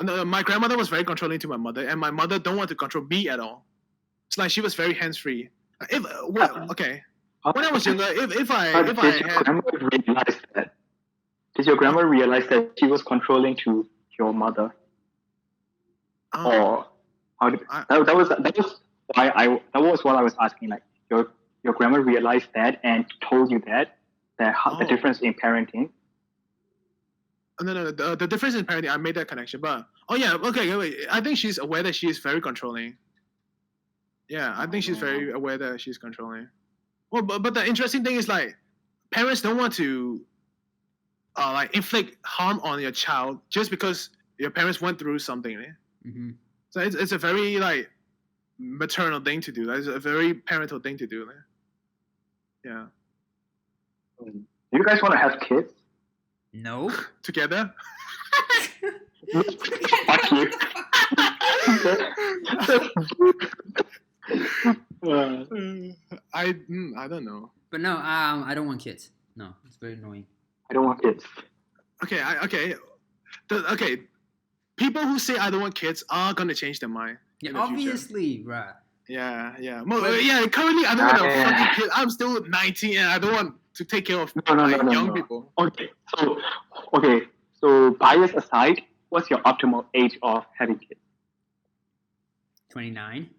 My grandmother was very controlling to my mother, and my mother don't want to control me at all. It's like she was very hands free. Okay. When I was younger, if I had. Realize that? Did your grandma realize that she was controlling to your mother? Or how did, that was what I was asking. Like your grandma realized that and told you that the difference in parenting. No. The difference in parenting, I made that connection. But okay. Wait. I think she's aware that she is very controlling. Yeah, I think she's very aware that she's controlling. Well, but the interesting thing is like parents don't want to like inflict harm on your child just because your parents went through something. So it's a very like maternal thing to do. It's a very parental thing to do. Yeah. Do you guys want to have kids? No. Together? Fuck you. I don't know. But no, I don't want kids. No, it's very annoying. I don't want kids. Okay. People who say I don't want kids are gonna change their mind. Yeah, obviously, right. Yeah. Currently, I don't want a fucking kid. I'm still 19 and I don't want to take care of young people. Okay. So bias aside, what's your optimal age of having kids? 29.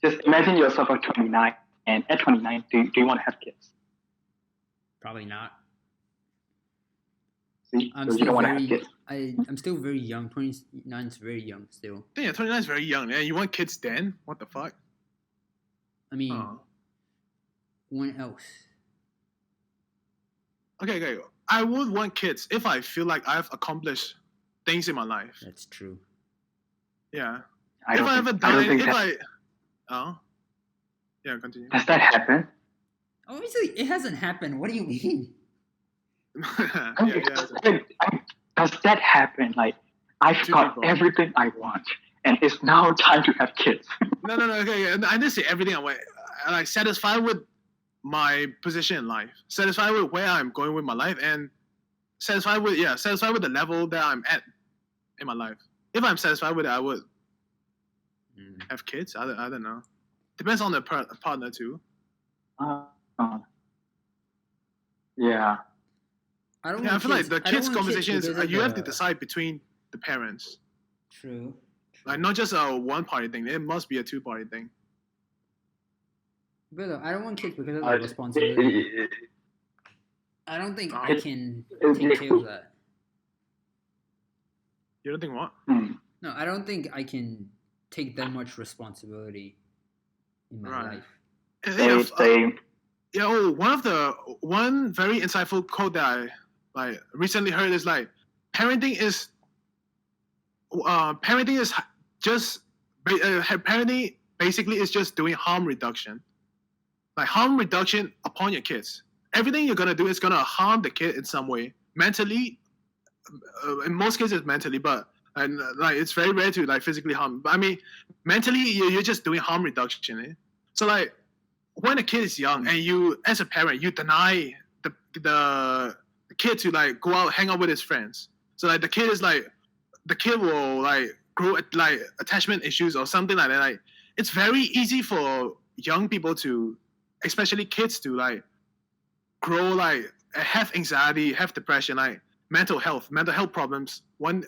Just imagine yourself at 29, and at 29, do you want to have kids? Probably not. See, so you don't want to have kids. I'm still very young. 29 is very young still. Yeah, 29 is very young. Yeah, you want kids then? What the fuck? I mean, when else? Okay. I would want kids if I feel like I've accomplished things in my life. That's true. Yeah. Continue. Does that happen? Obviously, it hasn't happened. What do you mean? Does that happen? Like, I've got everything I want, and it's now time to have kids. No. Okay. I didn't say everything I want. I'm like satisfied with my position in life, satisfied with where I'm going with my life, and satisfied with the level that I'm at in my life. If I'm satisfied with it, I would. have kids. I don't know. Depends on the partner too. Yeah. I feel like the kids' conversation is you have to the... decide between the parents. True. Like not just a one-party thing. It must be a two-party thing. But I don't want kids because of the responsibility. I don't think I can take care of that. You don't think what? No, I don't think I can take that much responsibility in my life. One very insightful quote that I recently heard is like, parenting is basically is just doing harm reduction. Like harm reduction upon your kids. Everything you're gonna do is gonna harm the kid in some way, mentally. In most cases, mentally, but it's very rare to like physically harm. But I mean, mentally, you're just doing harm reduction. Eh? So like, when a kid is young and you, as a parent, you deny the kid to like go out, hang out with his friends. So like the kid will like grow like attachment issues or something like that. Like it's very easy for young people to, especially kids, to like grow like have anxiety, have depression, like mental health problems when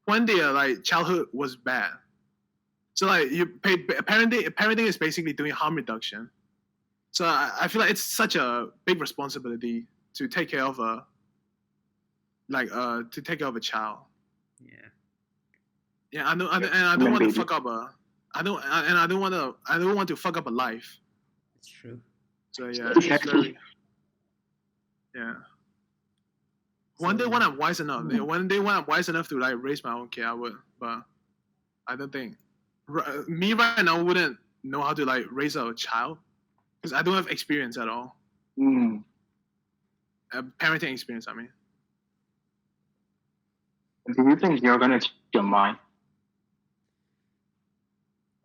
their like childhood was bad. So like parenting is basically doing harm reduction. So I feel like it's such a big responsibility to take care of a child. Yeah. Yeah, I don't want to fuck up I don't want to fuck up a life. It's true. So yeah, it's very, yeah. One day when I'm wise enough, to like raise my own kid, I would. But I don't think me right now wouldn't know how to like raise a child because I don't have experience at all. Parenting experience, I mean. Do you think you're gonna change your mind?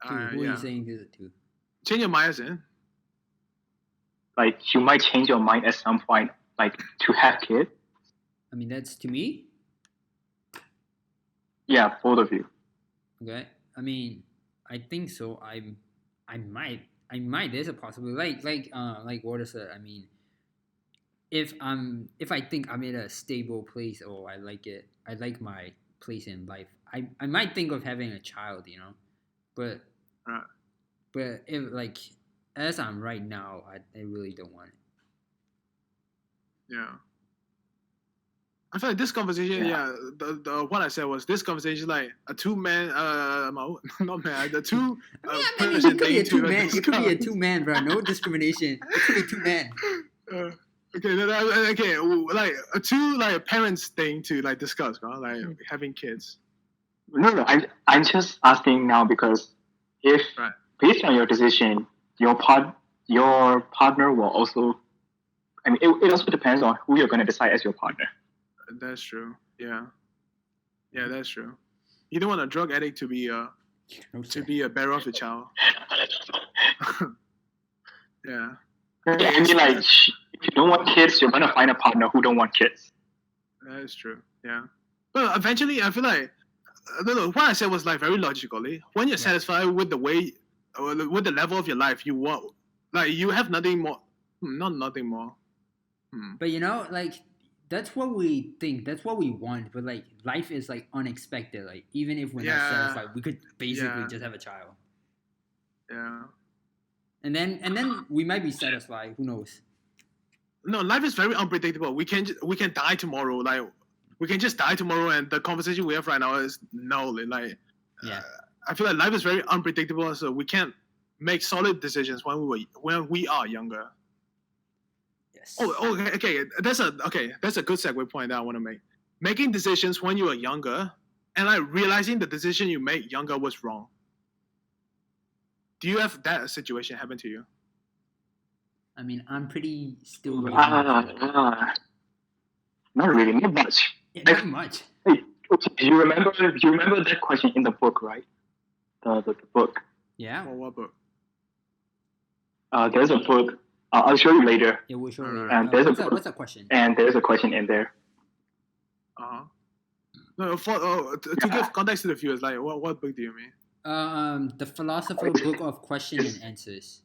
Who are you saying this to? Change your mind as in? Like you might change your mind at some point, like to have kids. I mean, that's to me. Yeah, both of you. Okay. I mean, I think so. I might. There's a possibility. Like Walter said. I mean, if I think I'm in a stable place or I like my place in life, I might think of having a child. You know, but if like as I'm right now, I really don't want it. Yeah. I feel like this conversation, the what I said was this conversation like a two-man, not man, the two. Maybe it could be a two-man. It could be a two-man, bro. No discrimination. It could be two-man. Okay, like a two like parents thing to like discuss, bro. Like having kids. No, I'm just asking now because if based on your decision, your partner will also. I mean, it also depends on who you're going to decide as your partner. That's true. Yeah, that's true. You don't want a drug addict to be a bearer of the child. Yeah. I mean, like, if you don't want kids, you're gonna find a partner who don't want kids. That is true. Yeah. But eventually, I feel like what I said was like very logically. When you're satisfied with the way, with the level of your life, you want, like, you have nothing more. Not nothing more. But you know, like. That's what we think. That's what we want. But like, life is like unexpected. Like, even if we're not satisfied, we could basically just have a child. Yeah. And then we might be satisfied. Who knows? No, life is very unpredictable. We can die tomorrow. Like, we can just die tomorrow, and the conversation we have right now is null. Like, I feel like life is very unpredictable, so we can't make solid decisions when we are younger. Oh, okay. That's a good segue point that I want to make. Making decisions when you are younger, and like realizing the decision you made younger was wrong. Do you have that situation happen to you? I mean, I'm pretty still. Not really, not much. Not much. Hey, do you remember that question in the book, right? The book. Yeah. Well, what book? There's a book. I'll show you later. Yeah, we'll show you later. And what's that question? And there's a question in there. No, to give context to the viewers, like, what book do you mean? The philosopher book of question and answers.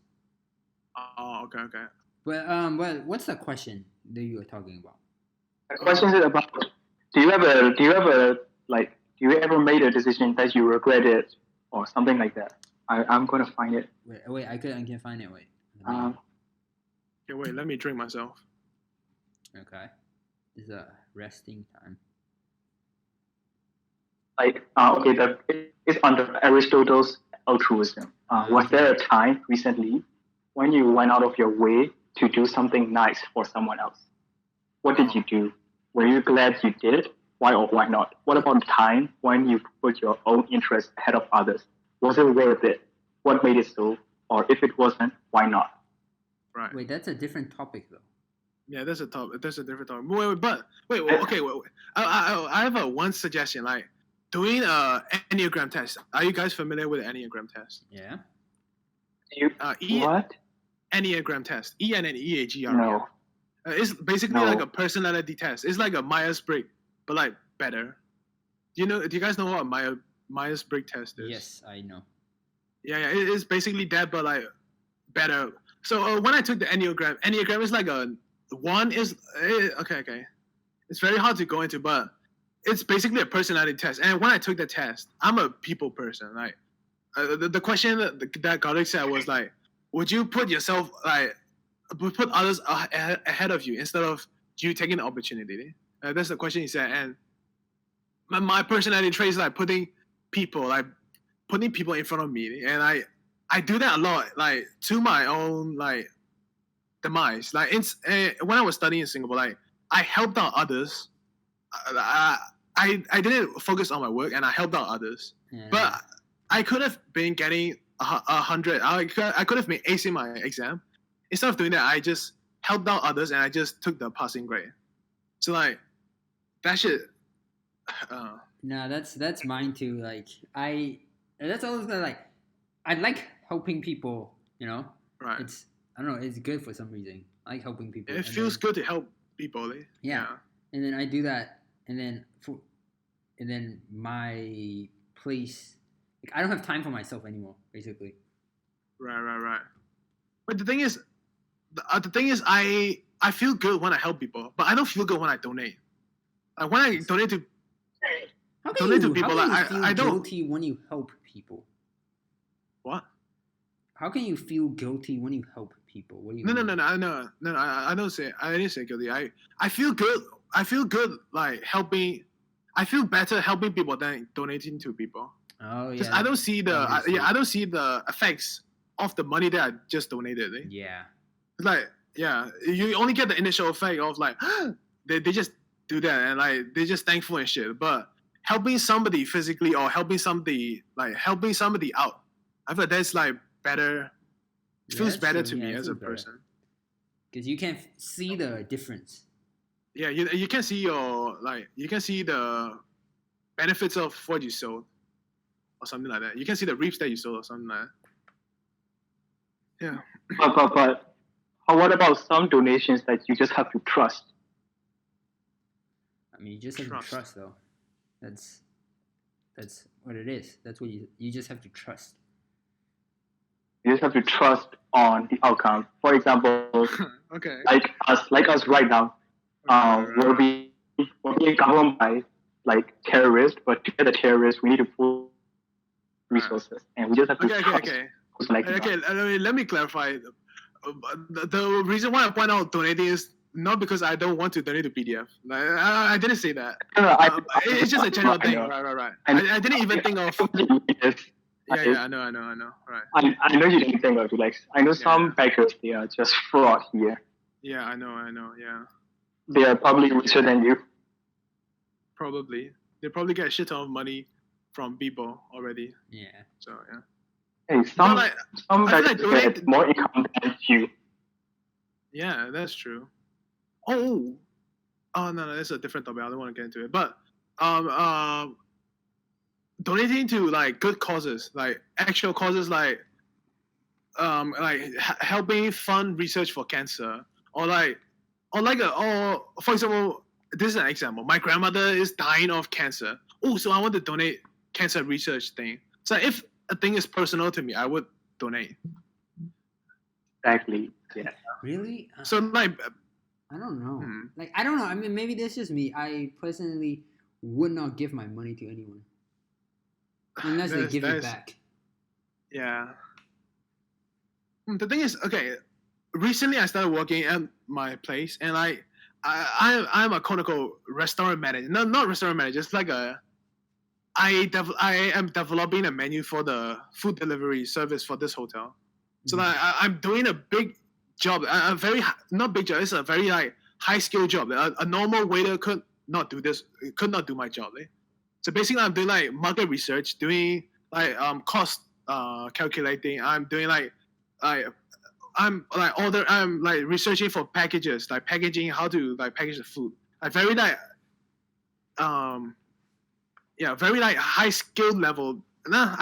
Oh, okay. Well, what's the question that you were talking about? The question is about: Do you ever made a decision that you regretted or something like that? I'm gonna find it. Wait, I can find it. Wait. Okay, wait. Let me drink myself. Okay. This is a resting time. It's under Aristotle's altruism. Was there a time recently when you went out of your way to do something nice for someone else? What did you do? Were you glad you did it? Why or why not? What about the time when you put your own interests ahead of others? Was it worth it? What made it so? Or if it wasn't, why not? Right. Wait, that's a different topic though. Yeah, that's a different topic. Wait. Okay, wait. I have one suggestion. Like doing a Enneagram test. Are you guys familiar with the Enneagram test? Yeah. What? Enneagram test. ENNEAGR. No. It's basically like a personality test. It's like a Myers-Briggs, but like better. Do you guys know what a Myers-Briggs test is? Yes, I know. Yeah, it's basically that, but like better. So when I took the Enneagram is like okay. It's very hard to go into, but it's basically a personality test. And when I took the test, I'm a people person. Like the question that Garlic said was like, would you put yourself put others ahead of you instead of you taking the opportunity? That's the question he said. And my personality trait is like putting people in front of me, and I do that a lot, like to my own like demise. Like when I was studying in Singapore, like I helped out others. I didn't focus on my work, and I helped out others. Yeah. But I could have been getting 100. I could have been acing my exam. Instead of doing that, I just helped out others, and I just took the passing grade. So like that shit. No, that's mine too. Like that's always like I like helping people. Right. I don't know. It's good for some reason. I like helping people. It feels good to help people. Yeah. And then I do that, and then my place. Like, I don't have time for myself anymore. Basically. Right. But the thing is, I feel good when I help people, but I don't feel good when I donate. Like when I donate to. How can you feel I don't guilty when you help people? What? How can you feel guilty when you help people? What do you mean? No. I didn't say guilty. I feel good. I feel good like helping. I feel better helping people than donating to people. Oh yeah. I don't see I don't see the effects of the money that I just donated. Yeah. It's like you only get the initial effect of like they just do that and like they're just thankful and shit. But helping somebody physically or helping somebody out, I feel that's like better. It feels better to me as a person. Because you can see the difference. Yeah, you can see you can see the benefits of what you sowed or something like that. You can see the reaps that you sowed or something like that. Yeah. But what about some donations that you just have to trust? I mean, you just have to trust, though. That's what it is. That's what you just have to trust. You just have to trust on the outcome. For example, okay. like us right now, we're being governed by like terrorists, but to get the terrorists, we need to pull resources, and we just have to trust. Okay. Let me clarify. The reason why I point out donating is not because I don't want to donate to PDF. Like, I didn't say that. It's just a general thing. Right. I didn't even think of. Yeah, I know. Right. I know you didn't think of it. Like, I know some backers, they are just fraud here. Yeah, I know. Yeah. They are probably richer than you. Probably. They probably get a shit ton of money from people already. Yeah. So yeah. Hey, some backers get more income than you. Yeah, that's true. Oh no, that's a different topic. I don't want to get into it. But donating to like good causes, like actual causes, like helping fund research for cancer, or for example, this is an example. My grandmother is dying of cancer. Oh, so I want to donate cancer research thing. So if a thing is personal to me, I would donate. Exactly. Yeah. Really? So like, I don't know. Hmm. Like, I don't know. I mean, maybe that's just me. I personally would not give my money to anyone unless they give it back. Yeah. The thing is, okay, recently I started working at my place, and I'm a quote-unquote restaurant manager. No, not restaurant manager. It's like I am developing a menu for the food delivery service for this hotel. So Mhm. I'm doing a big job, a very not big job. It's a very like high skill job. A normal waiter could not do this. Could not do my job. So basically, I'm doing like market research, doing like cost calculating. I'm doing like I'm like researching for packages, like packaging, how to like package the food. Like very like very like high skill level. No,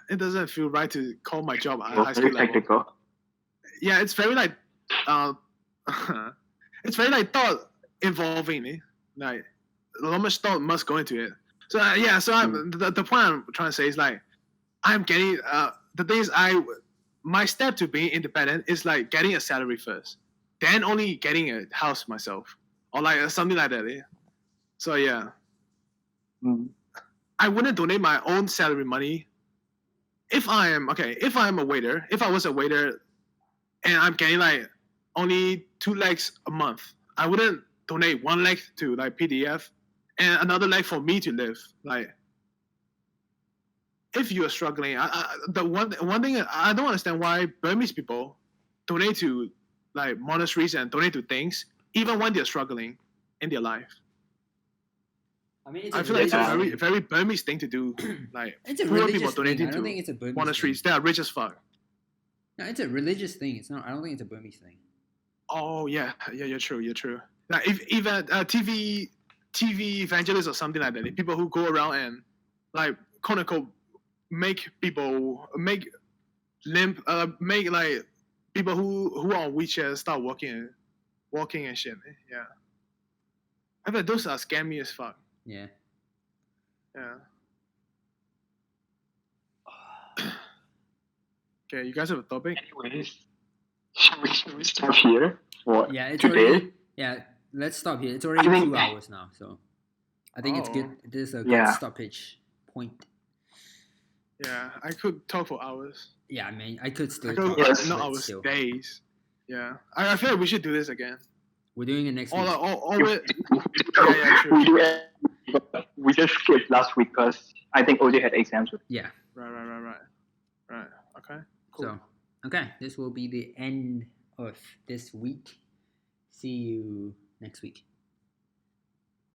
it doesn't feel right to call my job high Very skill level. technical. Yeah, it's very like it's very like thought involving. Like a lot much thought must go into it. So the point I'm trying to say is like I'm getting the thing is my step to being independent is like getting a salary first, then only getting a house myself or like something like that. So yeah, I wouldn't donate my own salary money if I am a waiter. If I was a waiter and I'm getting like only 2 legs a month, I wouldn't donate 1 leg to like PDF and another leg for me to live. Like, if you are struggling, the one thing I don't understand why Burmese people donate to like monasteries and donate to things even when they're struggling in their life. I mean, I feel like it's a very thing. very Burmese thing to do. Like It's a poor people religious thing. donating I don't to think it's a Burmese monasteries. thing. They are rich as fuck. No, it's a religious thing. It's not. I don't think it's a Burmese thing. Oh yeah, you're true. Like if even TV evangelists or something like that, people who go around and like quote unquote make like people who are on wheelchairs start walking and shit. Yeah, I bet those are scammy as fuck. Yeah. Yeah. Okay, you guys have a topic? Anyways, should we stop here for Yeah, it's today? already. Yeah, let's stop here. It's already 2 hours now, so I think it's good. This is a good stoppage point. Yeah, I could talk for hours. Yeah, I mean, I could still talk. Talk, not hours, still. Days. Yeah, I feel like we should do this again. We're doing it next week. We just skipped last week because I think OJ had exams. Yeah. Right. Okay. Cool. So, okay, this will be the end of this week. See you next week.